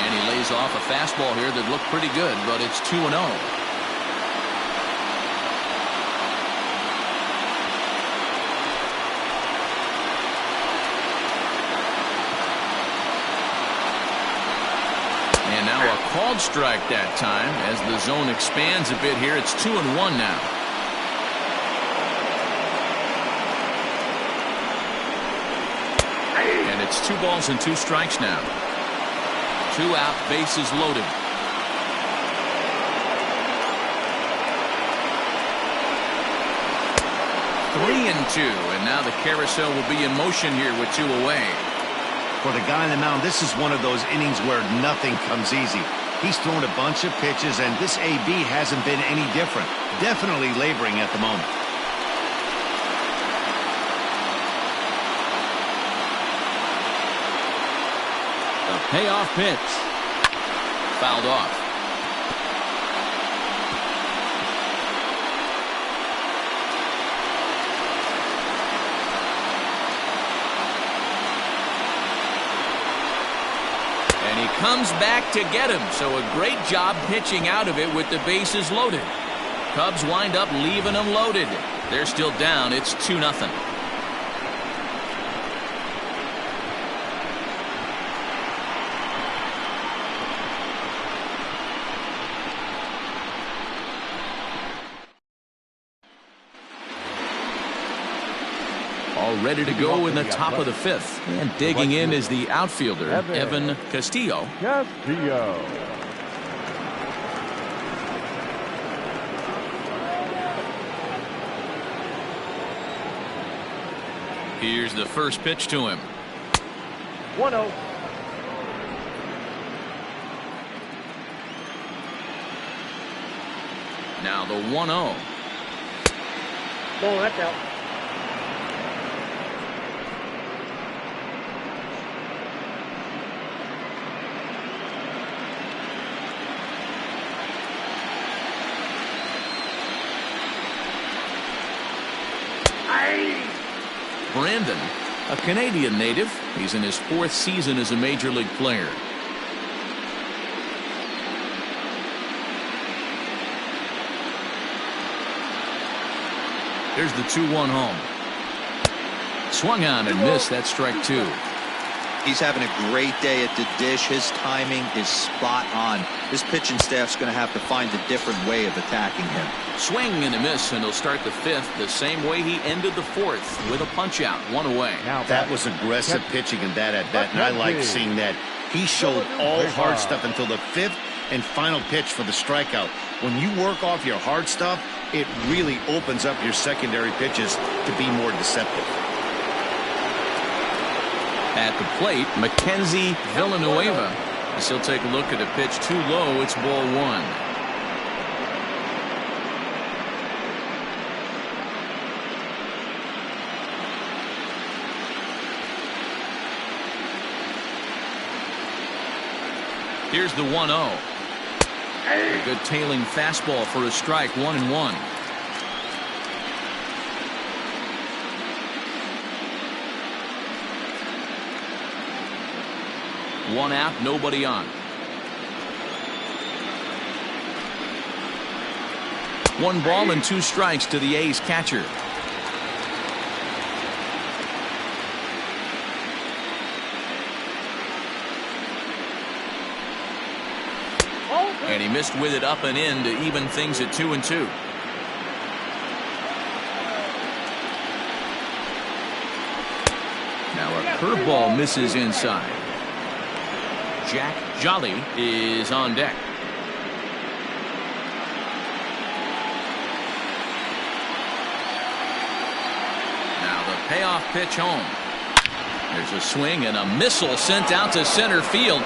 Speaker 1: And he lays off a fastball here that looked pretty good, but it's 2-0. And now a called strike that time as the zone expands a bit here. It's 2-1 now. And it's 2 balls and 2 strikes now. 2 out, bases loaded. Three and 2, and now the carousel will be in motion here with 2 away.
Speaker 2: For the guy on the mound, this is one of those innings where nothing comes easy. He's thrown a bunch of pitches, and this AB hasn't been any different. Definitely laboring at the moment.
Speaker 1: The payoff pitch. fouled off. And he comes back to get him, so a great job pitching out of it with the bases loaded. Cubs wind up leaving them loaded. They're still down. It's 2-0. All ready to go in the top of the fifth. And digging in is the outfielder, Evan Castillo. Here's the first pitch to him.
Speaker 3: 1-0.
Speaker 1: Now the 1-0.
Speaker 3: That's out.
Speaker 1: Brandon, a Canadian native. He's in his 4th season as a major league player. Here's the 2-1 home. Swung on and missed. That's strike 2.
Speaker 4: He's having a great day at the dish. His timing is spot on. His pitching staff's going to have to find a different way of attacking him.
Speaker 1: Swing and a miss, and he'll start the 5th the same way he ended the 4th with a punch out, 1 away.
Speaker 2: That was aggressive pitching in that at bat, and I like seeing that. He showed all hard stuff until the 5th and final pitch for the strikeout. When you work off your hard stuff, it really opens up your secondary pitches to be more deceptive.
Speaker 1: At the plate, Mackenzie Villanueva. As he'll take a look at a pitch too low. It's ball 1. Here's the 1-0. A good tailing fastball for a strike. 1-1. One out, nobody on. 1 ball and 2 strikes to the A's catcher. And he missed with it up and in to even things at 2-2. Now a curveball misses inside. Jack Jolly is on deck. Now the payoff pitch home. There's a swing and a missile sent out to center field.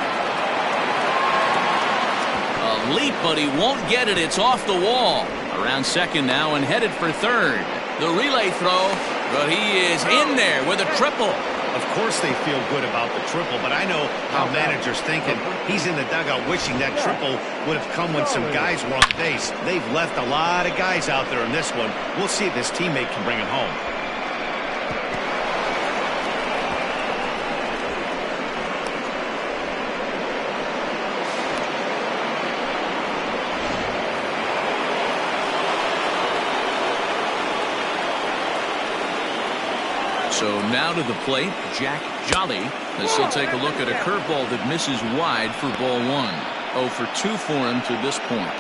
Speaker 1: A leap, but he won't get it. It's off the wall. Around second now and headed for third. The relay throw, but he is in there with a triple.
Speaker 2: Of course they feel good about the triple, but I know how manager's thinking. He's in the dugout wishing that triple would have come when some guys were on base. They've left a lot of guys out there in this one. We'll see if his teammate can bring him home.
Speaker 1: So now to the plate, Jack Jolly, as he'll take a look at a curveball that misses wide for ball 1. 0 for 2 for him to this point.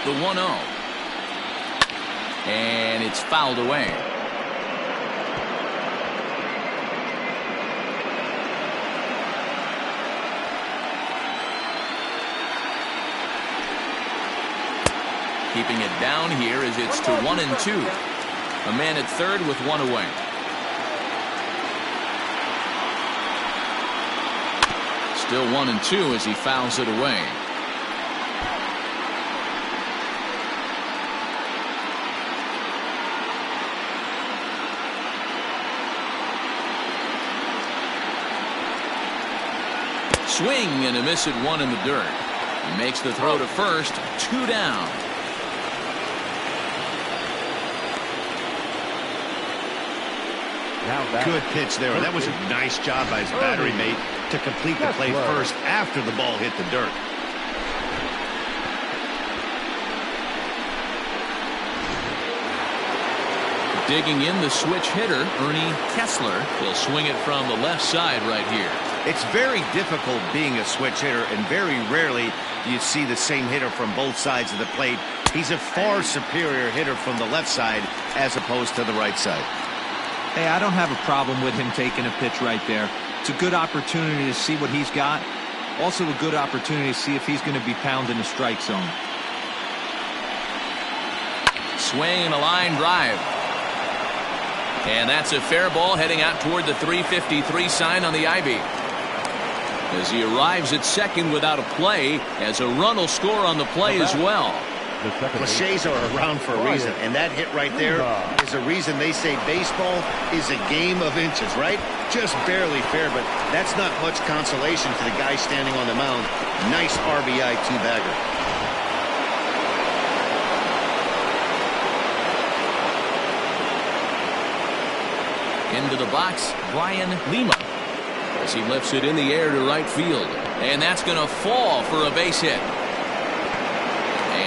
Speaker 1: The 1-0. And it's fouled away. Keeping it down here as it's to 1-2. A man at third with 1 away. Still 1-2 as he fouls it away. swing and a miss at one in the dirt. He makes the throw to first. 2 down.
Speaker 2: Good pitch there. That was a nice job by his battery mate to complete the play first after the ball hit the dirt.
Speaker 1: Digging in, the switch hitter, Ernie Kessler, will swing it from the left side right here.
Speaker 2: It's very difficult being a switch hitter, and very rarely do you see the same hitter from both sides of the plate. He's a far superior hitter from the left side as opposed to the right side.
Speaker 4: Hey, I don't have a problem with him taking a pitch right there. It's a good opportunity to see what he's got. Also a good opportunity to see if he's going to be pounding the strike zone.
Speaker 1: Swing and a line drive. And that's a fair ball heading out toward the 353 sign on the Ivy. As he arrives at second without a play, as a run will score on the play as well.
Speaker 2: Cliches are around for a reason, and that hit right there is a reason they say baseball is a game of inches, right? Just barely fair, but that's not much consolation for the guy standing on the mound. Nice RBI two-bagger.
Speaker 1: Into the box, Brian Lima, as he lifts it in the air to right field. And that's going to fall for a base hit.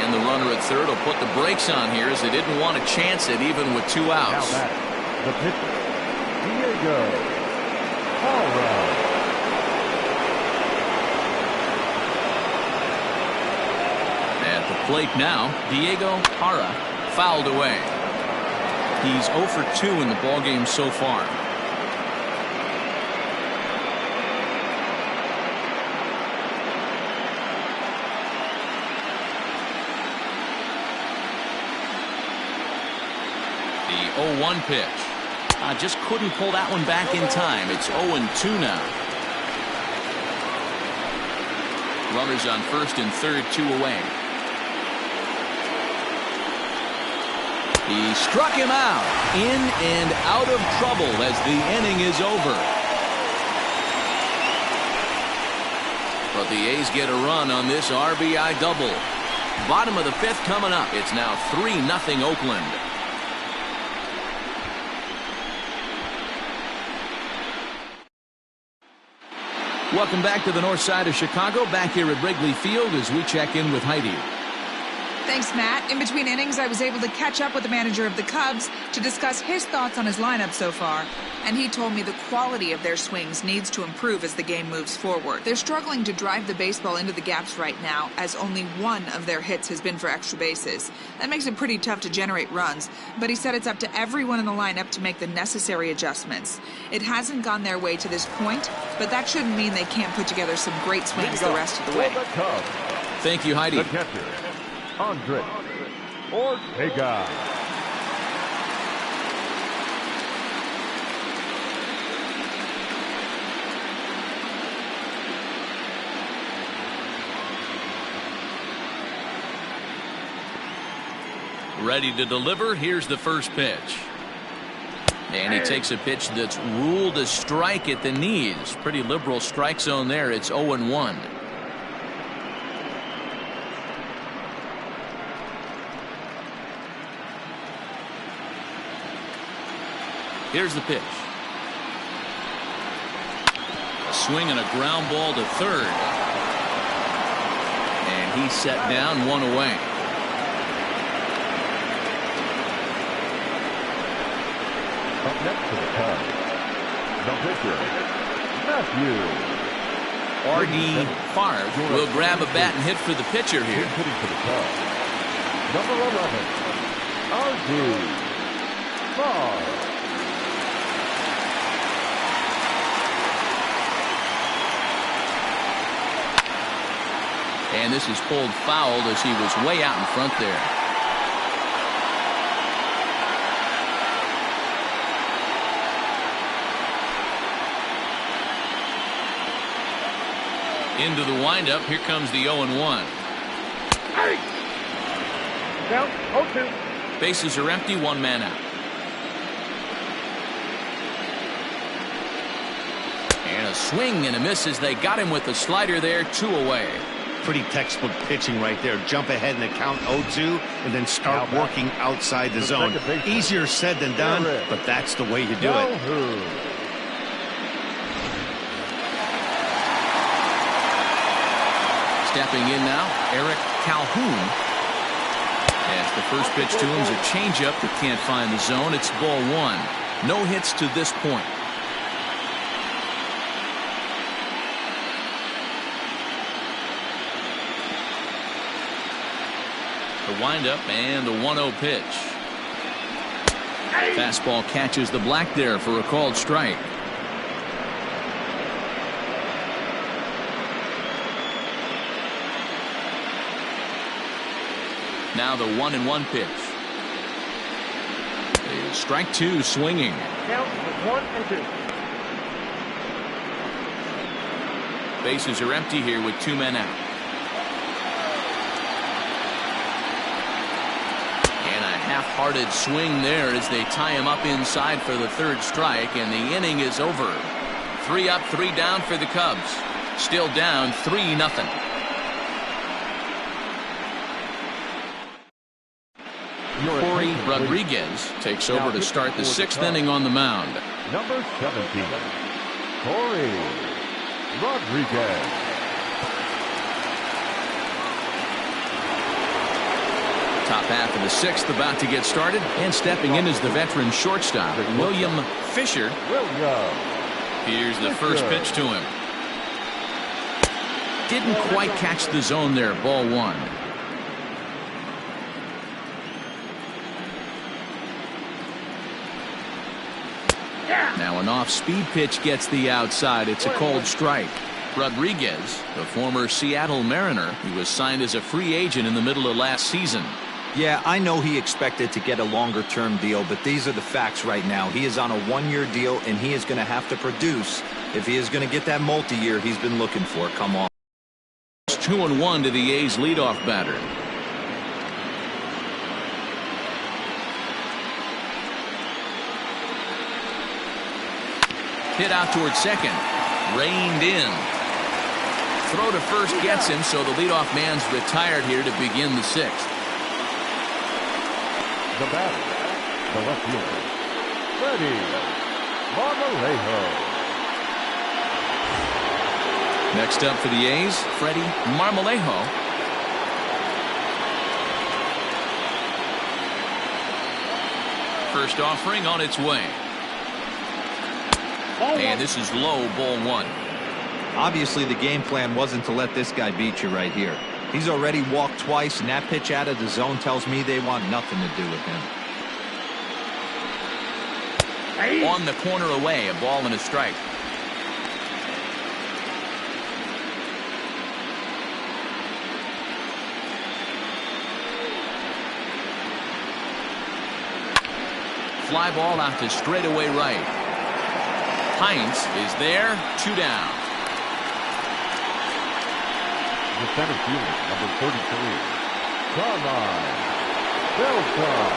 Speaker 1: And the runner at third will put the brakes on here as they didn't want to chance it even with 2 outs.
Speaker 3: The pitcher, Diego Hara.
Speaker 1: At the plate now, Diego Hara fouled away. He's 0 for 2 in the ballgame so far. The 0-1 pitch. Just couldn't pull that one back in time. It's 0-2 now. Runners on first and third, 2 away. He struck him out. In and out of trouble as the inning is over. But the A's get a run on this RBI double. Bottom of the 5th coming up. It's now 3-0 Oakland. Welcome back to the north side of Chicago. Back here at Wrigley Field as we check in with Heidi.
Speaker 5: Thanks, Matt. In between innings, I was able to catch up with the manager of the Cubs to discuss his thoughts on his lineup so far. And he told me the quality of their swings needs to improve as the game moves forward. They're struggling to drive the baseball into the gaps right now, as only one of their hits has been for extra bases. That makes it pretty tough to generate runs, but he said it's up to everyone in the lineup to make the necessary adjustments. It hasn't gone their way to this point, but that shouldn't mean they can't put together some great swings the rest of the way.
Speaker 1: Thank you, Heidi.
Speaker 3: The catcher, Andre Ortega.
Speaker 1: Ready to deliver. Here's the first pitch. And he takes a pitch that's ruled a strike at the knees. Pretty liberal strike zone there. It's 0-1. Here's the pitch. A swing and a ground ball to third. And he's set down, 1 away.
Speaker 3: Up next to the Cubs, the pitcher, Matthew.
Speaker 1: R.D. Favre will grab a bat and hit for the pitcher here.
Speaker 3: Hitting for the Cubs, number 11, R.D. Favre.
Speaker 1: And this is pulled foul as he was way out in front there. Into the windup. Here comes the 0-1.
Speaker 3: Down 0-2.
Speaker 1: Bases are empty. 1 man out. And a a swing and a miss as they got him with the slider there, 2 away.
Speaker 2: Pretty textbook pitching right there. Jump ahead in the count 0-2 and then start working outside the zone. Easier said than done, but that's the way you do it.
Speaker 1: Stepping in now, Eric Calhoun. As the first pitch to him is a changeup that can't find the zone. It's ball 1. No hits to this point. The windup and the 1-0 pitch. Fastball catches the black there for a called strike. Now the 1-1 pitch. Strike 2 swinging.
Speaker 3: Count 1-2.
Speaker 1: Bases are empty here with 2 men out. And a half-hearted swing there as they tie him up inside for the 3rd strike, and the inning is over. 3 up, 3 down for the Cubs. Still down 3-0. Corey Rodriguez takes over to start the 6th inning on the mound.
Speaker 3: Number 17, Corey Rodriguez.
Speaker 1: Top half of the 6th about to get started, and stepping in is the veteran shortstop, William Fisher. Here's the first pitch to him. Didn't quite catch the zone there, ball 1. Now an off-speed pitch gets the outside. It's a cold strike. Rodriguez, the former Seattle Mariner, he was signed as a free agent in the middle of last season.
Speaker 4: Yeah, I know he expected to get a longer-term deal, but these are the facts right now. He is on a 1-year deal, and he is going to have to produce if he is going to get that multi-year he's been looking for. Come on.
Speaker 1: It's 2-1 to the A's leadoff batter. Hit out towards second. Reined in. Throw to first gets him, so the leadoff man's retired here to begin the 6th.
Speaker 3: The batter, the left fielder, Freddie Marmolejo.
Speaker 1: Next up for the A's, Freddie Marmolejo. First offering on its way. And this is low, ball 1.
Speaker 4: Obviously, the game plan wasn't to let this guy beat you right here. He's already walked twice, and that pitch out of the zone tells me they want nothing to do with him.
Speaker 1: On the corner away, a ball and a strike. Fly ball out to straightaway right. Hines is there, 2 down.
Speaker 3: The center fielder, number 33, Carmine Beltran.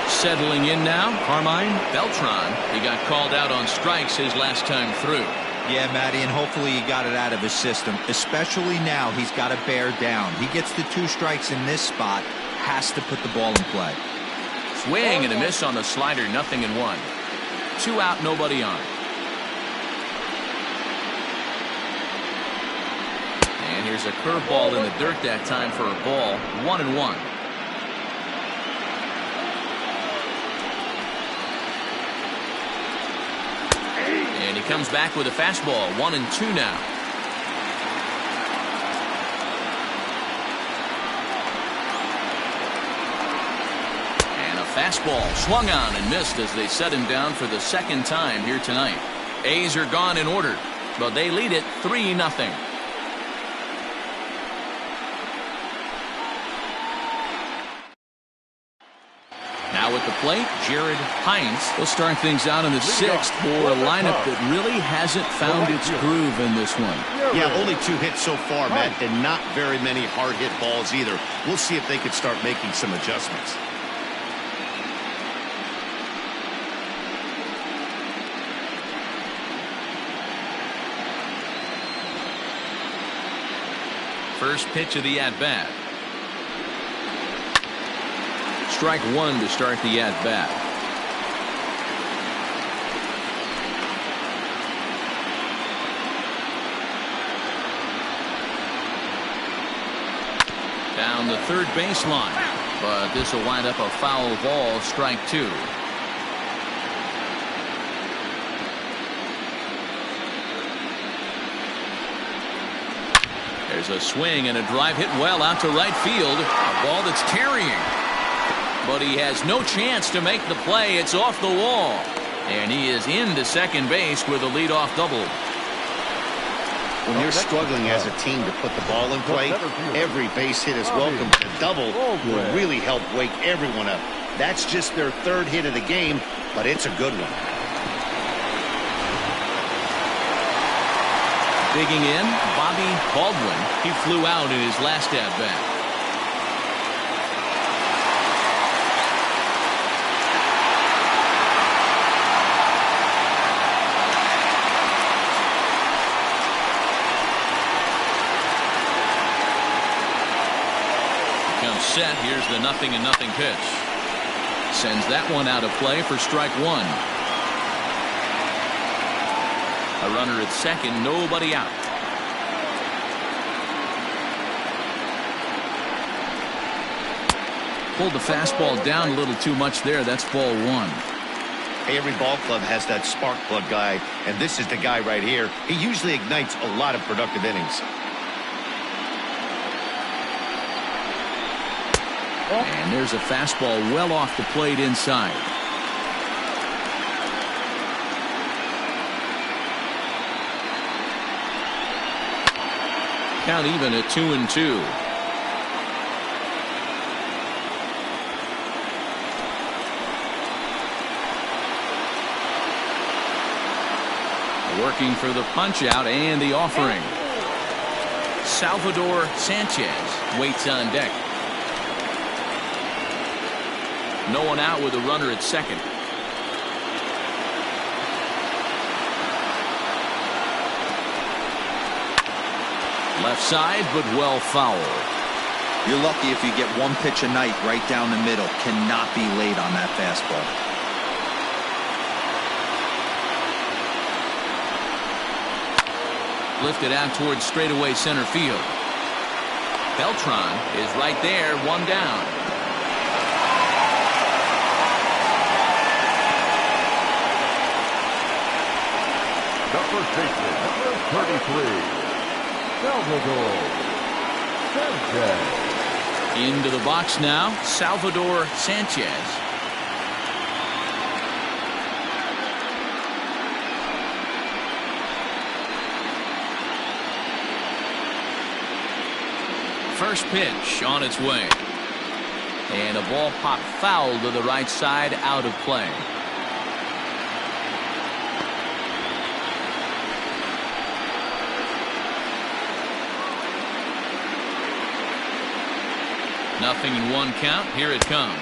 Speaker 1: Settling in now, Carmine Beltran. He got called out on strikes his last time through.
Speaker 4: Yeah, Matty, and hopefully he got it out of his system. Especially now, he's got to bear down. He gets the 2 strikes in this spot, has to put the ball in play.
Speaker 1: Swing and a miss on the slider, 0-1. 2 out, nobody on. And here's a curveball in the dirt that time for a ball, 1-1. And he comes back with a fastball, 1-2 now. And a fastball swung on and missed as they set him down for the 2nd time here tonight. A's are gone in order, but they lead it 3-0. Now at the plate, Jared Hines will start things out in the 6th for a lineup that really hasn't found its groove in this one.
Speaker 2: Yeah, only 2 hits so far, Matt, and not very many hard hit balls either. We'll see if they could start making some adjustments.
Speaker 1: First pitch of the at-bat. Strike one to start the at-bat. Down the third baseline, but this will wind up a foul ball. Strike two. There's a swing and a drive hit well out to right field. A ball that's carrying. But he has no chance to make the play. It's off the wall. And he is into second base with a leadoff double.
Speaker 2: When you're struggling as a team to put the ball in play, every base hit is welcome. But a double will really help wake everyone up. That's just their third hit of the game, but it's a good one.
Speaker 1: Digging in, Bobby Baldwin. He flew out in his last at-bat. Comes set. Here's the 0-0 pitch. Sends that one out of play for strike one. A runner at second, nobody out. Pulled the fastball down a little too much there. That's ball one.
Speaker 2: Hey, every ball club has that spark plug guy, and this is the guy right here. He usually ignites a lot of productive innings.
Speaker 1: And there's a fastball well off the plate inside. Count even at 2-2. Working for the punch out and the offering. Salvador Sanchez waits on deck. No one out with a runner at second. Left side, but well foul.
Speaker 4: You're lucky if you get one pitch a night right down the middle. Cannot be late on that fastball.
Speaker 1: Lifted out towards straightaway center field. Beltran is right there, one down.
Speaker 3: The first baseman, number 33. Salvador Sanchez.
Speaker 1: Into the box now, Salvador Sanchez. First pitch on its way. And a ball popped foul to the right side, out of play. Nothing in one count. Here it comes.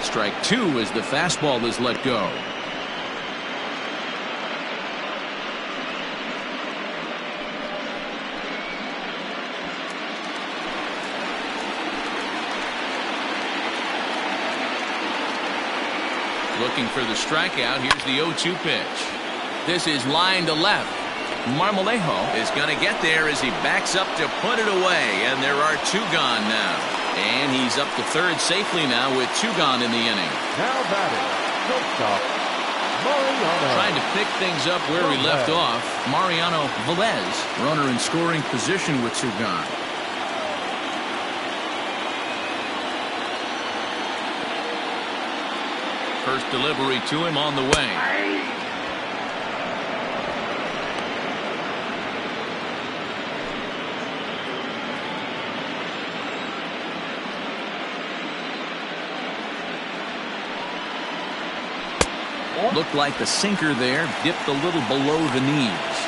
Speaker 1: Strike two as the fastball is let go. Looking for the strikeout. Here's the 0-2 pitch. This is line to left. Marmolejo is going to get there as he backs up to put it away. And there are two gone now. And he's up to third safely now with two gone in the inning.
Speaker 3: Now batting, shortstop, Mariano.
Speaker 1: Trying to pick things up where we left off. Mariano Velez, runner in scoring position with two gone. First delivery to him on the way. Looked like the sinker there dipped a little below the knees.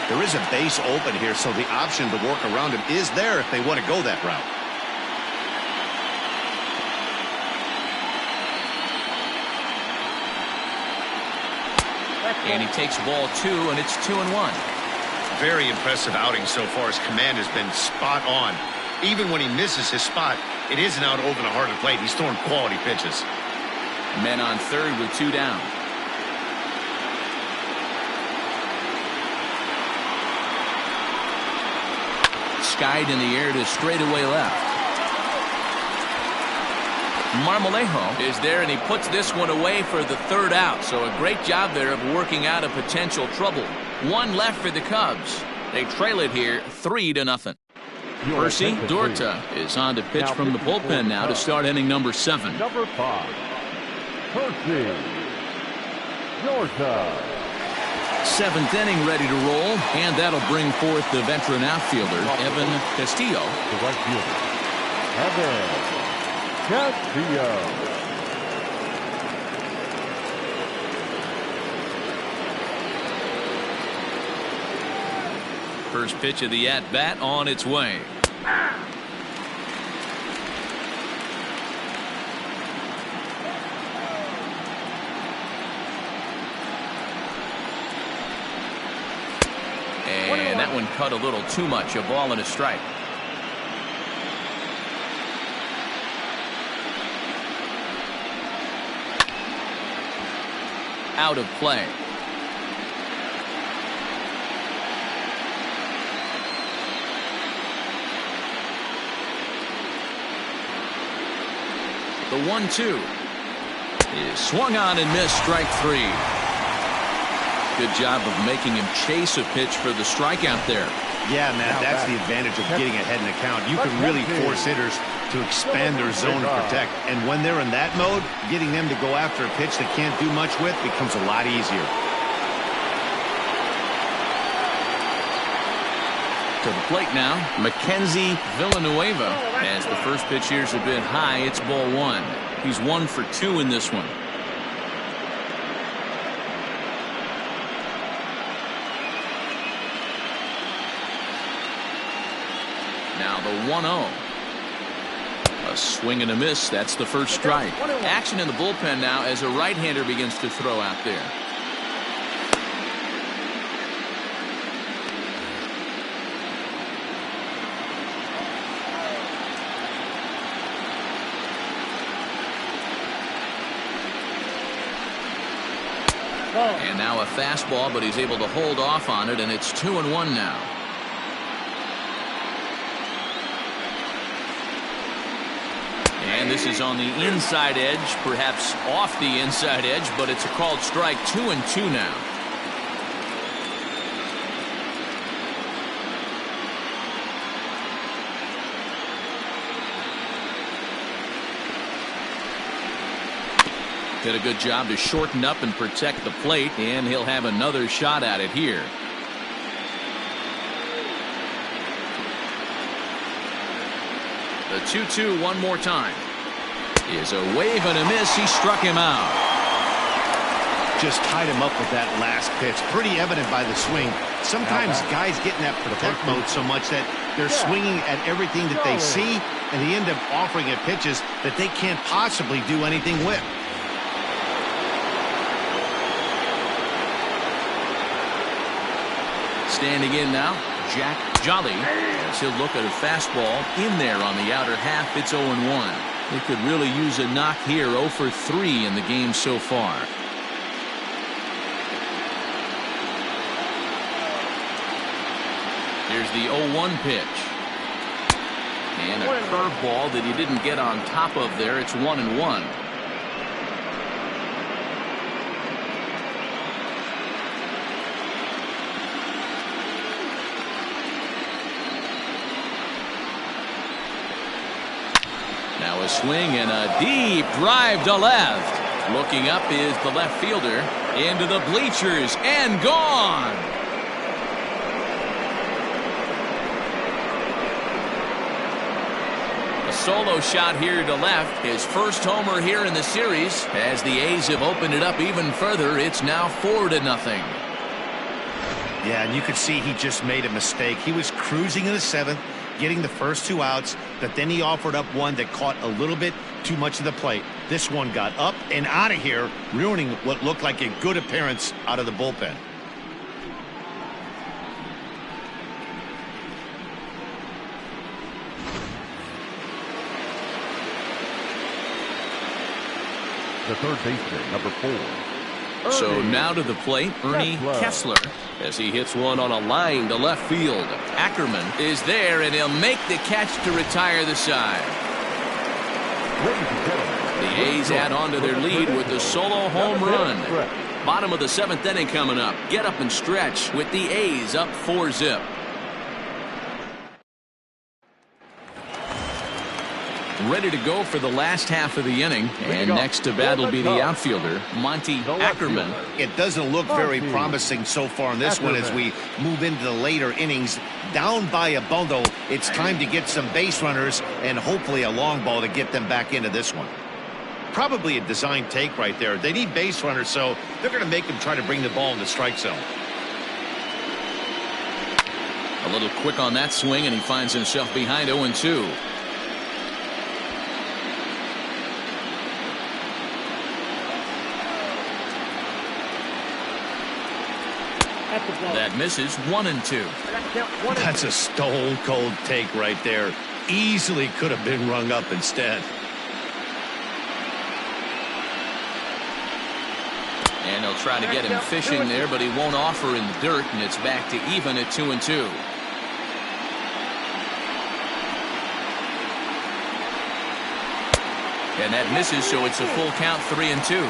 Speaker 2: There is a base open here, so the option to work around him is there if they want to go that route.
Speaker 1: And he takes ball two, and it's 2-1.
Speaker 2: Very impressive outing so far. His command has been spot on. Even when he misses his spot, it isn't out over the heart of the plate. He's throwing quality pitches.
Speaker 1: Men on third with 2 down. Skied in the air to straightaway left. Marmolejo is there, and he puts this one away for the 3rd out. So a great job there of working out a potential trouble. 1 left for the Cubs. They trail it here 3-0. Percy Dorta is on to pitch from the bullpen now to start inning number 7.
Speaker 3: Number 5, Percy Dorta.
Speaker 1: 7th inning ready to roll, and that'll bring forth the veteran outfielder, Evan Castillo.
Speaker 3: The right fielder, Evan Castillo.
Speaker 1: First pitch of the at-bat on its way. And that one cut a little too much. A ball and a strike. Out of play. The 1-2 is swung on and missed. Strike 3. Good job of making him chase a pitch for the strikeout there.
Speaker 2: Yeah, Matt, that's the advantage of getting ahead in the count. You can really force hitters to expand their zone and protect. And when they're in that mode, getting them to go after a pitch they can't do much with becomes a lot easier.
Speaker 1: To the plate now, Mackenzie Villanueva. As the first pitch here's a bit high, it's ball 1. He's 1 for 2 in this one. Now the 1-0. A swing and a miss. That's the first strike. Action in the bullpen now as a right-hander begins to throw out there. And now a fastball, but he's able to hold off on it, and it's 2-1 now. And this is on the inside edge, perhaps off the inside edge, but it's a called strike. 2-2 now. Did a good job to shorten up and protect the plate, and he'll have another shot at it here. The 2-2 one more time. Is a wave and a miss. He struck him out.
Speaker 2: Just tied him up with that last pitch. Pretty evident by the swing. Sometimes guys get in that protect mode so much that they're swinging at everything that they see, and they end up offering at pitches that they can't possibly do anything with.
Speaker 1: Standing in now, Jack Jolly, as he'll look at a fastball in there on the outer half. It's 0-1. He could really use a knock here. 0 for 3 in the game so far. Here's the 0-1 pitch. And a curveball that he didn't get on top of there. It's 1-1. Now a swing and a deep drive to left. Looking up is the left fielder. Into the bleachers and gone. A solo shot here to left. His first homer here in the series. As the A's have opened it up even further, it's now 4-0.
Speaker 2: Yeah, and you could see he just made a mistake. He was cruising in the 7th, getting the first 2 outs, but then he offered up one that caught a little bit too much of the plate. This one got up and out of here, ruining what looked like a good appearance out of the bullpen.
Speaker 3: the third baseman, number 4.
Speaker 1: So now to the plate, Ernie Kessler, as he hits one on a line to left field. Ackerman is there, and he'll make the catch to retire the side.
Speaker 3: Ladies and gentlemen,
Speaker 1: The A's add on to their lead with the solo home run. Bottom of the 7th inning coming up. Get up and stretch with the A's up 4-zip. Ready to go for the last half of the inning. And next to bat will be the outfielder, Monty Ackerman.
Speaker 2: It doesn't look very promising so far in this one as we move into the later innings. Down by a bundle, it's time to get some base runners and hopefully a long ball to get them back into this one. Probably a design take right there. They need base runners, so they're going to make them try to bring the ball in the strike zone.
Speaker 1: A little quick on that swing, and he finds himself behind 0-2. That misses. 1-2.
Speaker 2: That's a stone cold take right there. Easily could have been rung up instead.
Speaker 1: And they'll try to get him fishing there, but he won't offer in the dirt, and it's back to even at 2-2. And that misses, so it's a full count, 3-2.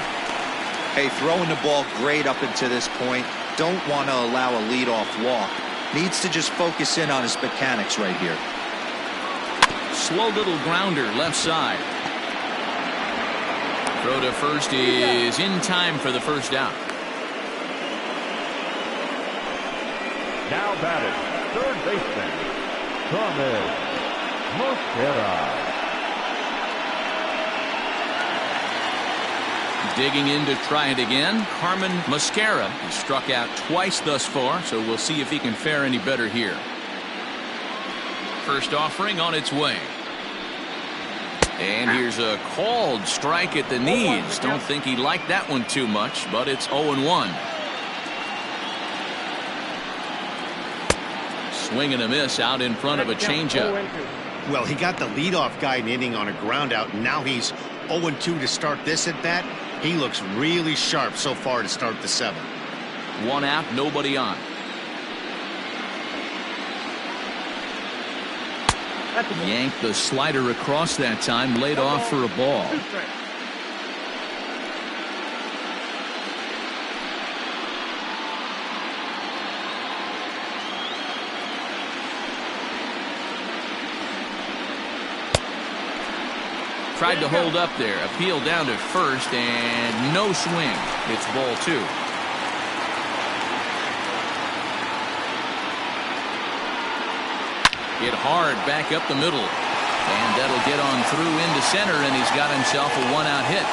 Speaker 4: Hey, throwing the ball great up until this point. Don't want to allow a leadoff walk. Needs to just focus in on his mechanics right here.
Speaker 1: Slow little grounder left side. Throw to first is in time for the first out.
Speaker 3: now batting, third baseman, Thomas Mosquera.
Speaker 1: Digging in to try it again, Carmen Mosquera. He struck out twice thus far, so we'll see if he can fare any better here. First offering on its way. And here's a called strike at the knees. Don't think he liked that one too much, but it's 0-1. Swing and a miss out in front of a changeup.
Speaker 2: Well, he got the leadoff guy in the inning on a ground out, and now he's 0-2 to start this at bat. He looks really sharp so far to start the seventh.
Speaker 1: One out, nobody on. Yanked the slider across that time, laid off for a ball. Tried to hold up there, appeal down to first, and no swing. It's ball two. Hit hard back up the middle, and that'll get on through into center, and he's got himself a one-out hit.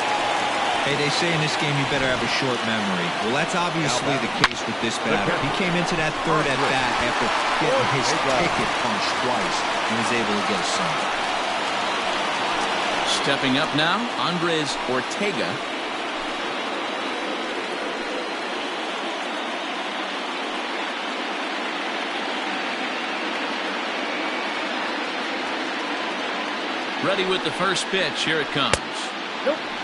Speaker 4: Hey, they say in this game you better have a short memory. Well, that's obviously the case with this batter. He came into that third at bat after getting his ticket punched twice and was able to get a single.
Speaker 1: Stepping up now, Andres Ortega. Ready with the first pitch. Here it comes.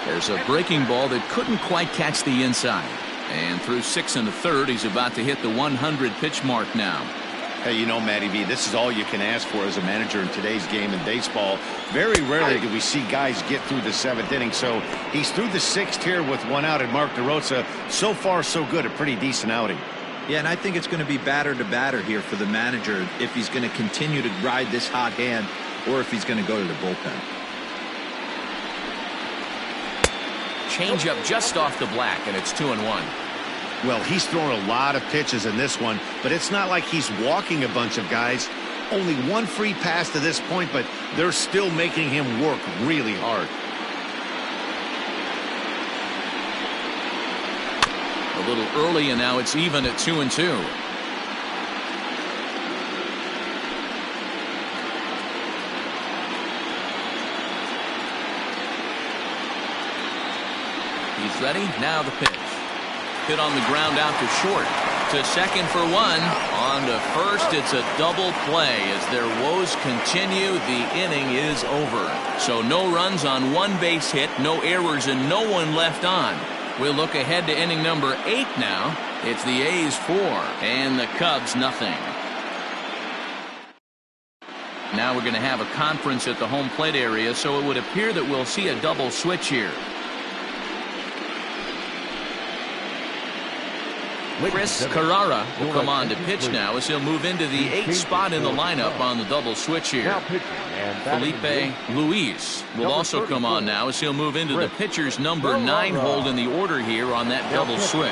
Speaker 1: There's a breaking ball that couldn't quite catch the inside. And through 6 1/3, he's about to hit the 100 pitch mark now.
Speaker 2: Hey, you know, Matty V, this is all you can ask for as a manager in today's game in baseball. Very rarely do we see guys get through the seventh inning. So he's through the sixth here with one out, and Mark DeRosa, so far so good, a pretty decent outing.
Speaker 4: Yeah, and I think it's going to be batter to batter here for the manager if he's going to continue to ride this hot hand or if he's going to go to the bullpen.
Speaker 1: Changeup just off the black, and it's 2-1.
Speaker 2: Well, he's thrown a lot of pitches in this one, but it's not like he's walking a bunch of guys. Only one free pass to this point, but they're still making him work really hard.
Speaker 1: A little early, and now it's even at 2-2. He's ready. Now the pitch. Hit on the ground out to short. to second for one. On to first, it's a double play. As their woes continue, the inning is over. So no runs on one base hit, no errors, and no one left on. We'll look ahead to inning number 8 now. It's the A's 4 and the Cubs nothing. Now we're going to have a conference at the home plate area, so it would appear that we'll see a double switch here. Chris Carrara will come on to pitch now as he'll move into the 8th spot in the lineup on the double switch here. Felipe Luis will also come on now as he'll move into the pitcher's number 9 hold in the order here on that double switch.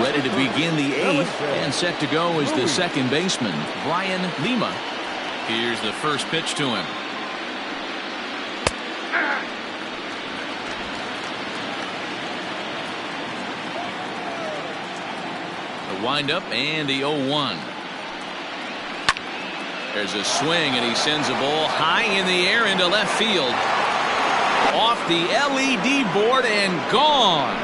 Speaker 1: Ready to begin the 8th and set to go is the second baseman, Brian Lima. Here's the first pitch to him. The windup and the 0-1. There's a swing and he sends a ball high in the air into left field. Off the LED board and gone.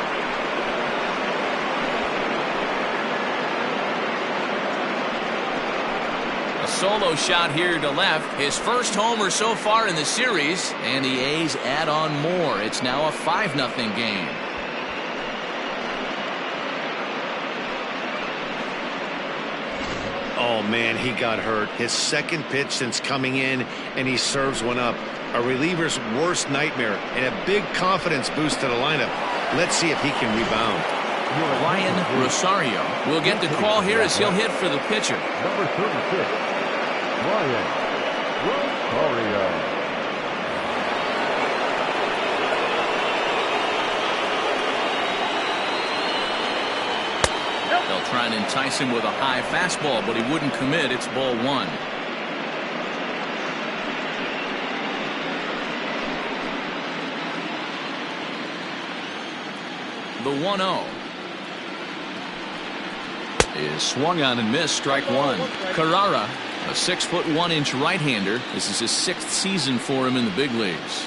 Speaker 1: A solo shot here to left. His first homer so far in the series, and the A's add on more. It's now a 5-0 game.
Speaker 2: Oh, man, he got hurt. His second pitch since coming in, and he serves one up. A reliever's worst nightmare, and a big confidence boost to the lineup. Let's see if he can rebound.
Speaker 1: Ryan Rosario will get the call here as he'll hit for the pitcher.
Speaker 3: Number 36, Ryan Rosario.
Speaker 1: They'll try and entice him with a high fastball, but he wouldn't commit. It's ball 1. The 1-0 is swung on and missed. Strike 1. Carrara, a 6'1" right-hander. This is his 6th season for him in the big leagues.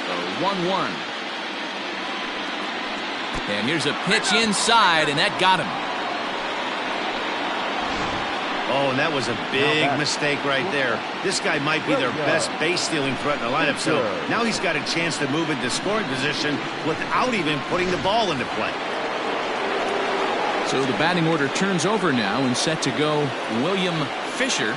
Speaker 1: The 1-1. And here's a pitch inside, and that got him.
Speaker 2: Oh, and that was a big mistake right there. This guy might be their best base-stealing threat in the lineup, so now he's got a chance to move into scoring position without even putting the ball into play.
Speaker 1: So the batting order turns over now, and set to go William Fisher.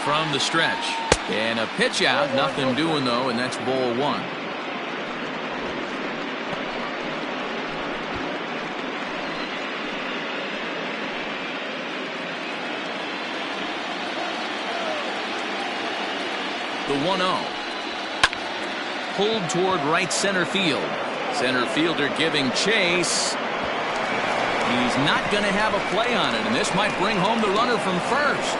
Speaker 1: From the stretch. And a pitch out, nothing doing though, and that's ball 1. The 1-0. Pulled toward right center field. Center fielder giving chase. He's not going to have a play on it, and this might bring home the runner from first.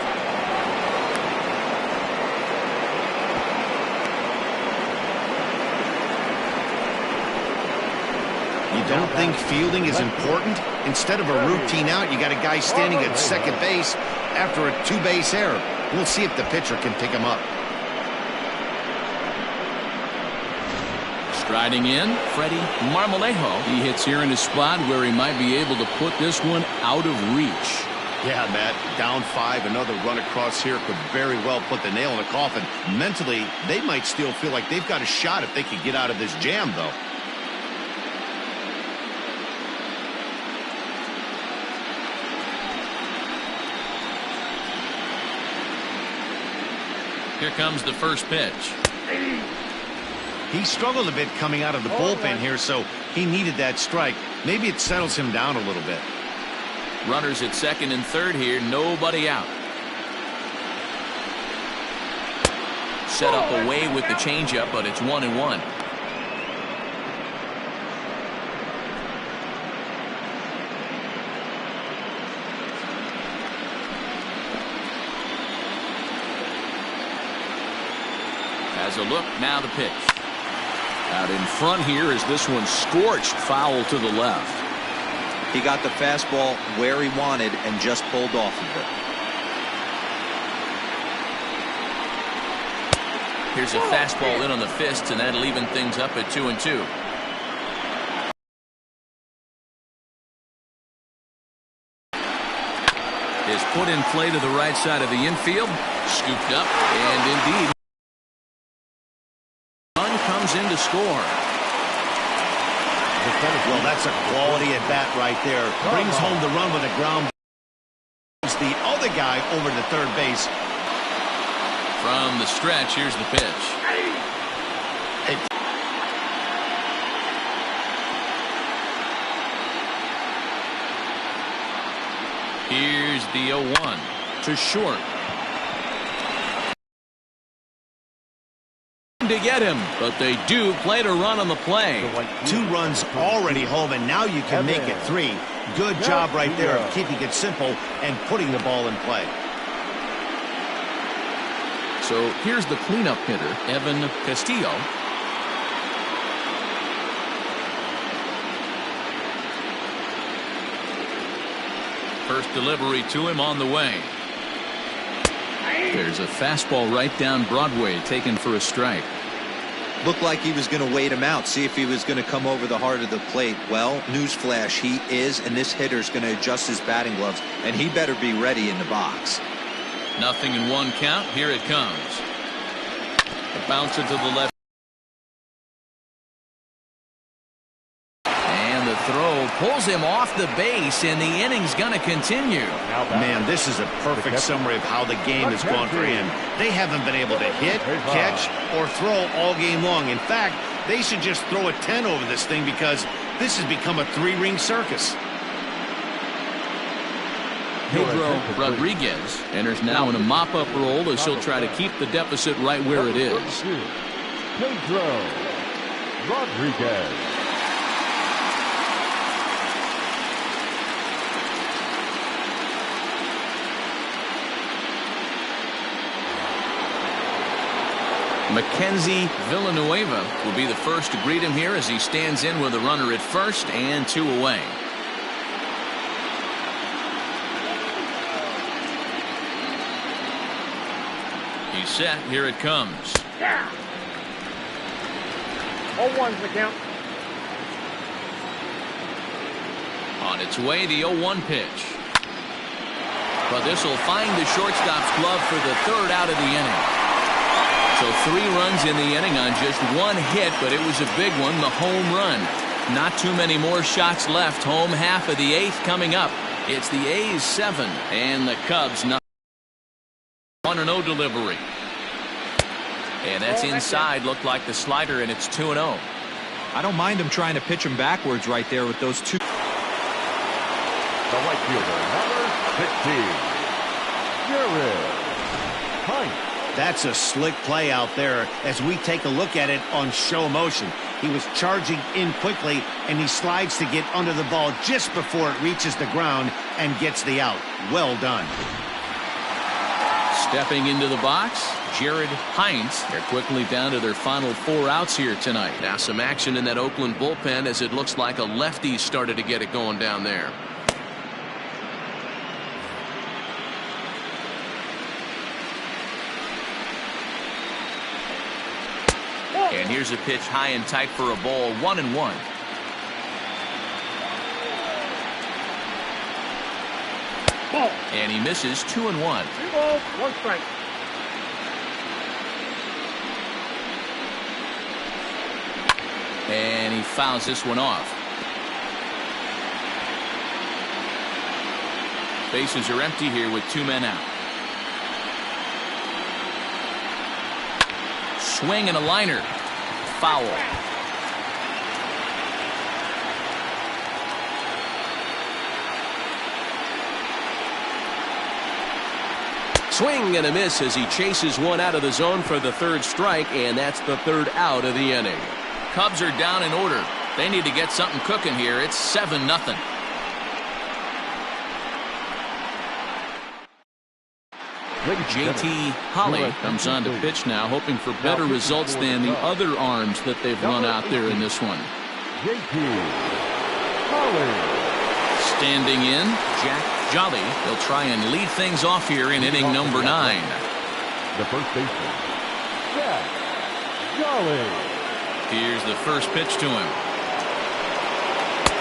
Speaker 2: You don't think fielding is important? Instead of a routine out, you got a guy standing at second base after a 2-base error. We'll see if the pitcher can pick him up.
Speaker 1: Striding in, Freddie Marmolejo. He hits here in a spot where he might be able to put this one out of reach.
Speaker 2: Yeah, Matt, down 5, another run across here could very well put the nail in the coffin. Mentally, they might still feel like they've got a shot if they could get out of this jam, though.
Speaker 1: Here comes the first pitch.
Speaker 2: He struggled a bit coming out of the bullpen here, so he needed that strike. Maybe it settles him down a little bit.
Speaker 1: Runners at second and third here, nobody out. Set up away with the changeup, but it's 1-1. Has a look, now the pitch. Out in front here is this one scorched foul to the left.
Speaker 4: He got the fastball where he wanted and just pulled off of it.
Speaker 1: Here's a fastball in on the fists, and that'll even things up at 2-2. Is put in play to the right side of the infield. Scooped up, and indeed, run comes in to score.
Speaker 2: Well, that's a quality at bat right there. Brings home the run with a ground. The other guy over to third base.
Speaker 1: From the stretch, here's the pitch. Here's the 0-1 to short. To get him, but they do play to run on the play.
Speaker 2: 2 runs already home, and now you can make it 3. Good job right there of keeping it simple and putting the ball in play.
Speaker 1: So here's the cleanup hitter, Evan Castillo. First delivery to him on the way. There's a fastball right down Broadway, taken for a strike.
Speaker 4: Looked like he was going to wait him out, see if he was going to come over the heart of the plate. Well, newsflash, he is, and this hitter's going to adjust his batting gloves, and he better be ready in the box.
Speaker 1: 0-1 count. Here it comes. A bouncer to the left. And the throw pulls him off the base, and the inning's going to continue.
Speaker 2: Man, this is a perfect summary of how the game has gone for him. They haven't been able to hit, catch, or throw all game long. In fact, they should just throw a 10 over this thing because this has become a 3-ring circus.
Speaker 1: Pedro Rodriguez enters now in a mop-up role as he'll try to keep the deficit right where it is.
Speaker 3: Pedro Rodriguez.
Speaker 1: Mackenzie Villanueva will be the first to greet him here as he stands in with a runner at first and 2 away. He's set. Here it comes.
Speaker 6: Yeah. 0-1's the count.
Speaker 1: On its way, the 0-1 pitch. But this will find the shortstop's glove for the 3rd out of the inning. So 3 runs in the inning on just 1 hit, but it was a big one, the home run. Not too many more shots left. Home half of the 8th coming up. It's the A's 7 and the Cubs 9. 1-0 delivery. And that's inside. Looked like the slider, and it's 2-0.
Speaker 4: I don't mind him trying to pitch him backwards right there with those 2.
Speaker 3: The right fielder, number 15, Jared Hines.
Speaker 2: That's a slick play out there as we take a look at it on show motion. He was charging in quickly, and he slides to get under the ball just before it reaches the ground and gets the out. Well done.
Speaker 1: Stepping into the box, Jared Hines. They're quickly down to their final 4 outs here tonight. Now some action in that Oakland bullpen as it looks like a lefty started to get it going down there. And here's a pitch high and tight for a ball. 1-1.
Speaker 6: Ball.
Speaker 1: And he misses. 2-1.
Speaker 6: 2 balls, 1 strike.
Speaker 1: And he fouls this one off. Bases are empty here with 2 men out. Swing and a liner. Foul. Swing and a miss as he chases one out of the zone for the 3rd strike, and that's the 3rd out of the inning. Cubs are down in order. They need to get something cooking here. It's 7-0. JT Holly comes on to pitch now, hoping for better results than the other arms that they've run out there in this one.
Speaker 3: JT Holly.
Speaker 1: Standing in, Jack Jolly. He'll try and lead things off here in inning number 9.
Speaker 3: The first baseman, Jack Jolly.
Speaker 1: Here's the first pitch to him.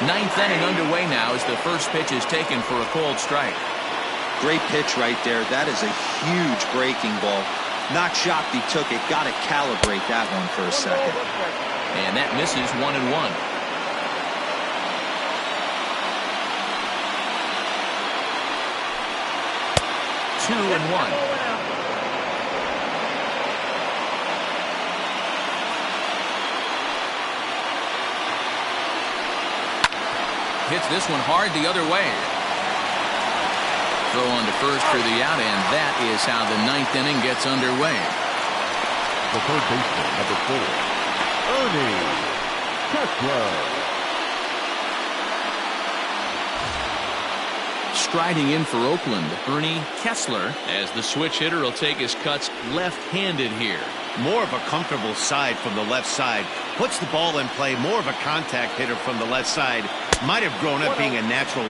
Speaker 1: Ninth inning underway now as the first pitch is taken for a called strike.
Speaker 4: Great pitch right there. That is a huge breaking ball. Not shocked he took it. Got to calibrate that one for a second.
Speaker 1: And that misses 1-1. Two and one. Hits this one hard the other way. Throw on to first for the out, and that is how the ninth inning gets underway.
Speaker 3: The third baseman, number 4, Ernie Kessler.
Speaker 1: Striding in for Oakland, Ernie Kessler, as the switch hitter will take his cuts left-handed here.
Speaker 2: More of a comfortable side from the left side. Puts the ball in play. More of a contact hitter from the left side. Might have grown up being a natural.